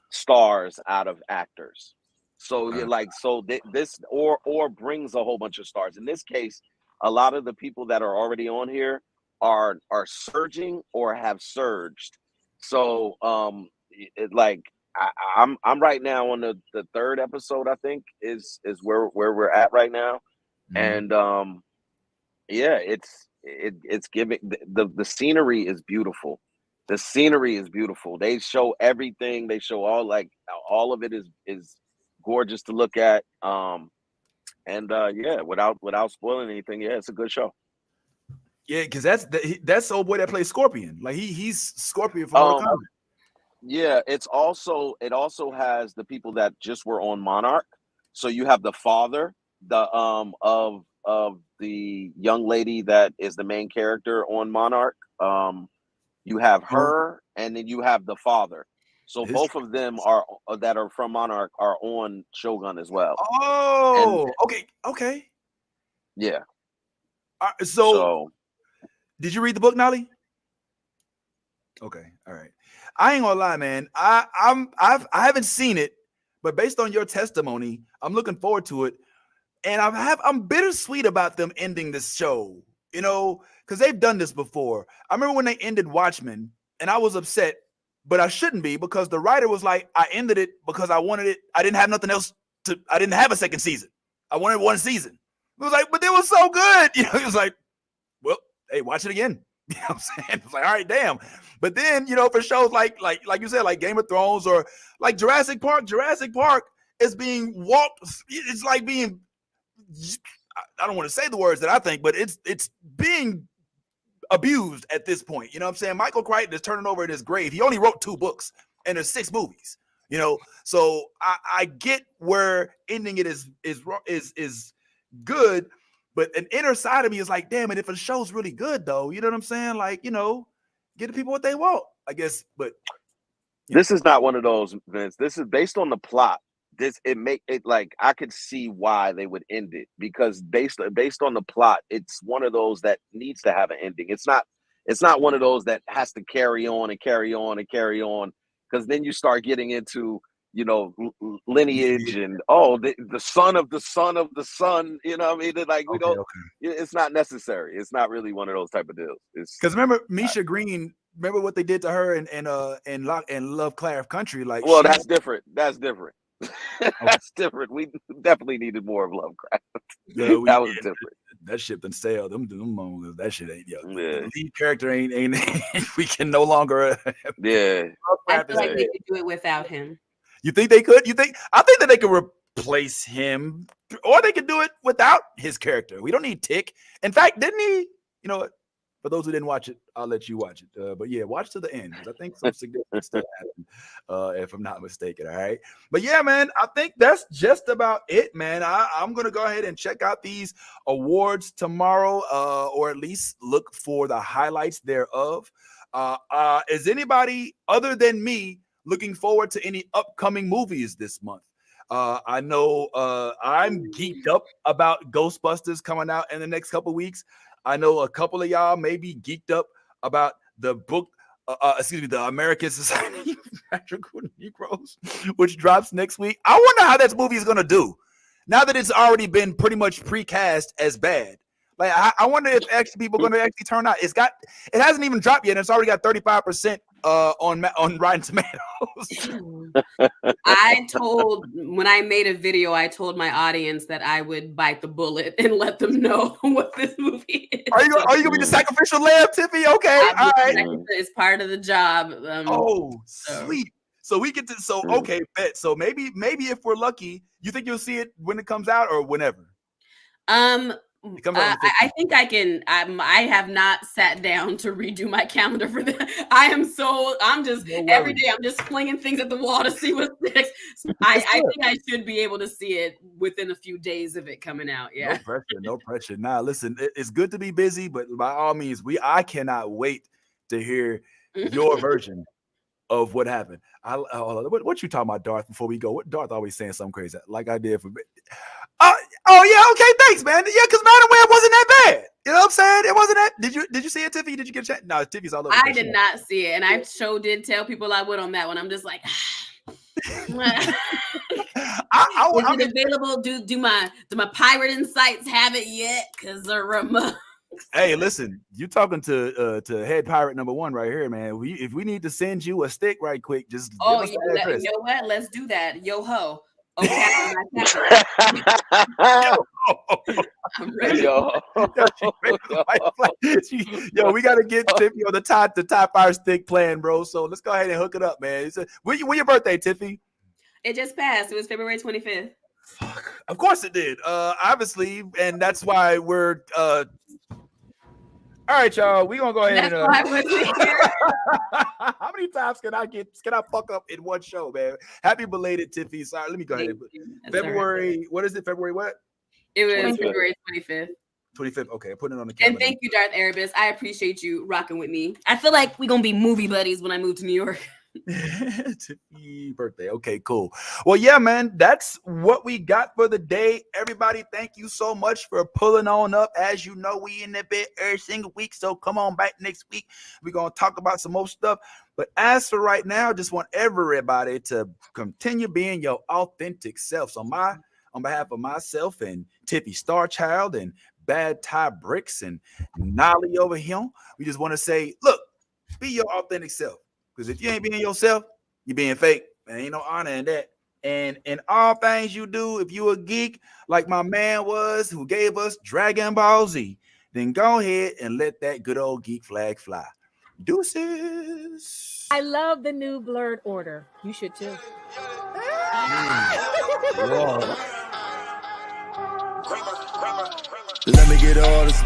Speaker 7: stars out of actors. So you're like, this or brings a whole bunch of stars. In this case, a lot of the people that are already on here are surging or have surged. So I'm right now on the 3rd episode, I think is where we're at right now. And it's giving the scenery is beautiful. The scenery is beautiful. They show everything. They show all of it is gorgeous to look at. Without spoiling anything, it's a good show.
Speaker 1: Yeah, because that's the old boy that plays Scorpion. Like he's Scorpion from Mortal Kombat.
Speaker 7: Yeah, it also has the people that just were on Monarch. So you have the father, of the young lady that is the main character on Monarch. You have her, and then you have the father. So both of them are that are from Monarch are on Shogun as well.
Speaker 1: Oh, okay.
Speaker 7: Yeah.
Speaker 1: So, did you read the book, Nolly? Okay, all right. I ain't gonna lie, man. I haven't seen it, but based on your testimony, I'm looking forward to it. And I'm bittersweet about them ending this show, you know, because they've done this before. I remember when they ended Watchmen, and I was upset, but I shouldn't be, because the writer was like, I ended it because I wanted it. I didn't have nothing else I didn't have a second season. I wanted one season. It was like, but it was so good. You know, he was like, well, hey, watch it again. You know what I'm saying? It's like, all right, damn. But then, you know, for shows like you said, like Game of Thrones or like Jurassic Park is being walked. It's like being, I don't want to say the words that I think, but it's being abused at this point. You know what I'm saying? Michael Crichton is turning over in his grave. He only wrote 2 books and there's 6 movies. You know, so I get where ending it is good, but an inner side of me is like, damn it, if a show's really good though, you know what I'm saying? Like, you know, get the people what they want, I guess. But
Speaker 7: this is not one of those, Vince. This is based on the plot. It like I could see why they would end it, because based on the plot, it's one of those that needs to have an ending. It's not one of those that has to carry on and carry on and carry on, because then you start getting into, you know, lineage and the son of the son of the son. You know what I mean? Like it's not necessary. It's not really one of those type of deals.
Speaker 1: Because remember Misha Green. Remember what they did to her in Lovecraft Country? Like,
Speaker 7: well, that's different. That's different. That's different. We definitely needed more of Lovecraft. That was different.
Speaker 1: That ship done sailed. Them that shit ain't. The lead character ain't. We can no longer.
Speaker 6: I feel like they could do it without him.
Speaker 1: You think they could? I think that they could replace him, or they could do it without his character. We don't need Tick. In fact, didn't he? You know what? For those who didn't watch it, I'll let you watch it. But yeah, watch to the end, because I think some significant stuff happened, if I'm not mistaken. All right. But yeah, man, I think that's just about it, man. I'm going to go ahead and check out these awards tomorrow, or at least look for the highlights thereof. Is anybody other than me looking forward to any upcoming movies this month? I know I'm geeked up about Ghostbusters coming out in the next couple weeks. I know a couple of y'all may be geeked up about the book, the American Society of Theatrical Negroes, which drops next week. I wonder how that movie is going to do now that it's already been pretty much precast as bad. Like, I wonder if actually people are going to actually turn out. It hasn't even dropped yet, and it's already got 35% on Rotten Tomatoes.
Speaker 6: When I made a video, I told my audience that I would bite the bullet and let them know what this movie is.
Speaker 1: Are you gonna be the sacrificial lamb, Tiffy? Okay, all right.
Speaker 6: It's part of the job.
Speaker 1: Sweet. So we get to okay, bet. So maybe if we're lucky, you think you'll see it when it comes out or whenever?
Speaker 6: I think I can. I have not sat down to redo my calendar for that. I'm just every day. I'm just flinging things at the wall to see what's next. I think I should be able to see it within a few days of it coming out. Yeah.
Speaker 1: No pressure. Nah, listen, it's good to be busy, but by all means, I cannot wait to hear your version of what happened. What you talking about, Darth? Before we go, what Darth always saying something crazy like I did for. Oh yeah, okay, thanks, man. Yeah, because Madam Web wasn't that bad. You know what I'm saying? It wasn't that. Did you see it, Tiffy? Did you get a chance? No, Tiffy's all over.
Speaker 6: I did not see it, and I did tell people I would on that one. I'm just like, is it available? Do my pirate insights have it yet? Because they're remote.
Speaker 1: Hey, listen, you talking to head pirate number 1 right here, man. If we need to send you a stick right quick, just
Speaker 6: you know what? Let's do that. Yo ho. Okay. I'm ready.
Speaker 1: Yo, we gotta get Tiffy on the Tie Fire Stick plan, bro. So let's go ahead and hook it up, man. When your birthday, Tiffy?
Speaker 6: It just passed. It was February 25th.
Speaker 1: Of course it did. Obviously, and that's why we're all right, y'all. We gonna go ahead and how many times can I fuck up in one show, man? Happy belated Tiffy. Sorry, let me go ahead. February, right. What is it? February what?
Speaker 6: It was February 25th.
Speaker 1: 25th. Okay, putting it on the calendar.
Speaker 6: And thank you, Darth Erebus. I appreciate you rocking with me. I feel like we're gonna be movie buddies when I move to New York.
Speaker 1: Tiffy birthday. Okay, cool. Well, yeah, man, that's what we got for the day. Everybody, thank you so much for pulling on up. As you know, we in the bed every single week, so come on back next week. We're gonna talk about some more stuff. But as for right now, just want everybody to continue being your authentic self. So on behalf of myself and Tiffy Starchild and Bad Tie Bricks and Nolly over here, we just want to say, look, be your authentic self. Because if you ain't being yourself, you're being fake. There ain't no honor in that. And in all things you do, if you a geek like my man was who gave us Dragon Ball Z, then go ahead and let that good old geek flag fly. Deuces.
Speaker 2: I love the new blurred order. You should too.
Speaker 3: Let me get all this